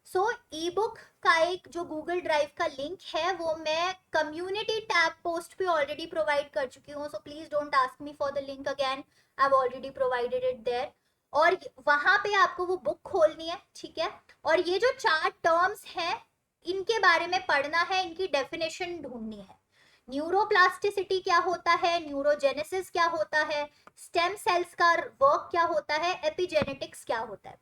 सो ई बुक का एक जो गूगल ड्राइव का लिंक है वो मैं कम्युनिटी टैब पोस्ट पे ऑलरेडी प्रोवाइड कर चुकी हूँ, so please don't ask me for the link again, I have already provided it there. और वहां पे आपको वो बुक खोलनी है, ठीक है। और ये जो 4 टर्म्स हैं इनके बारे में पढ़ना है, इनकी डेफिनेशन ढूंढनी है। न्यूरोप्लास्टिसिटी क्या होता है, न्यूरोजेनेसिस क्या होता है, स्टेम सेल्स का वर्क क्या होता है, एपिजेनेटिक्स क्या होता है।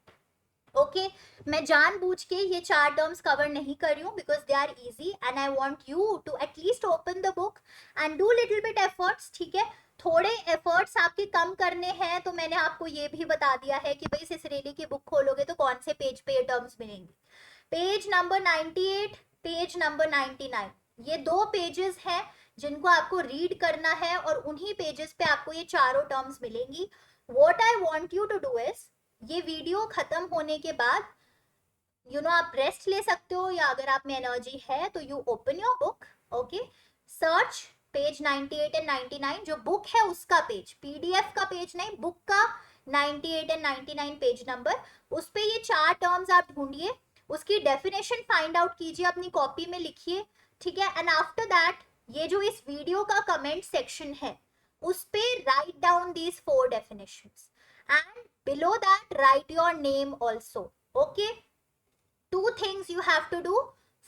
ओके मैं जानबूझ के ये 4 टर्म्स कवर नहीं कर रही हूँ because they are easy and I want you to at least open the book and do little bit efforts, ठीक है। थोड़े एफर्ट्स आपके कम करने हैं तो मैंने आपको ये भी बता दिया है कि भाई सिसरेली की बुक खोलोगे तो कौन से पेज पे ये टर्म्स मिलेंगी। पेज नंबर 98, पेज नंबर 99, ये 2 पेजेस हैं जिनको आपको रीड करना है और उन्हीं पेजेस पे आपको ये चारों टर्म्स मिलेंगी। What I want you to do is, ये वीडियो खत्म होने के बाद आप रेस्ट ले सकते हो, या अगर आप में एनर्जी है तो you open your book, okay, search page 98 and 99, जो बुक है उसका पेज, पीडीएफ का पेज नहीं, बुक का 98 एंड 99 पेज नंबर, उस पे ये 4 टर्म्स आप ढूंढिए, उसकी डेफिनेशन फाइंड आउट कीजिए, अपनी कॉपी में लिखिए, ठीक है। एंड आफ्टर दैट ये जो इस वीडियो का कमेंट सेक्शन है उस पे write down these 4 definitions and below that write your name also, okay. 2 things you have to do.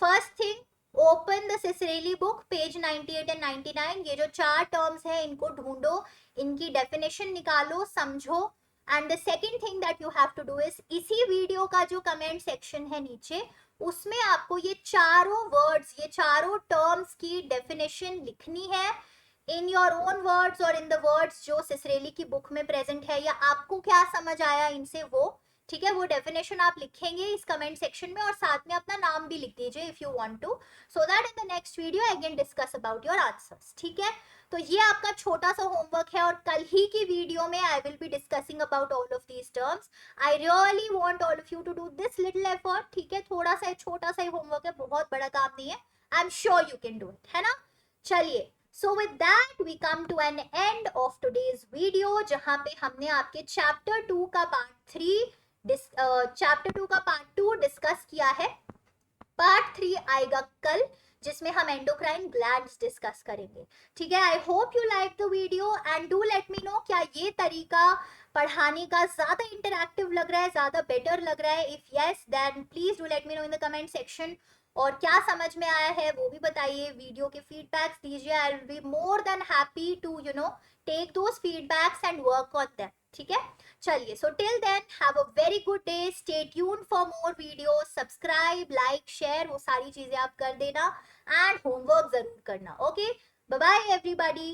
First thing, open the Cicerelli book page 98 and 99, ये जो 4 terms है इनको ढूंढो, इनकी definition निकालो, समझो। and the second thing that you have to do is इसी video का जो comment section है नीचे उसमें आपको ये चारों words, ये चारों terms की definition लिखनी है इन योर ओन वर्ड्स और इन द वर्ड्स जो सिसरेली की बुक में प्रेजेंट है, या आपको क्या समझ आया इनसे वो, ठीक है, वो डेफिनेशन आप लिखेंगे इस कमेंट सेक्शन में और साथ में अपना नाम भी लिख दीजिए if you want to, so that in the next video I can discuss about your answers, ठीक है। तो ये आपका छोटा सा होमवर्क है और कल ही की वीडियो में I will be discussing about all of these terms. I really want all of you to do this little effort, ठीक है। थोड़ा सा छोटा सा ही होमवर्क है, बहुत बड़ा काम नहीं है, I am sure you can do it, है ना। चलिए, so with that we come to an end of today's video, जहां पे हमने आपके चैप्टर 2 का पार्ट 2 डिस्कस किया है। पार्ट 3 आएगा कल जिसमें हम एंडोक्राइन ग्लैंड्स डिस्कस करेंगे, ठीक है। I hope you like the video and do let me no क्या ये तरीका पढ़ाने का ज्यादा इंटरैक्टिव लग रहा है, ज्यादा बेटर लग रहा है। If yes then please do let me know in the comment section, और क्या समझ में आया है वो भी बताइए, वीडियो के फीडबैक्स दीजिए। I will be more than happy to take those feedbacks and work on them, ठीक है। चलिए, so till then have a very good day, stay tuned for more videos, subscribe, like, share, वो सारी चीजें आप कर देना एंड होमवर्क जरूर करना, ओके। Bye by everybody.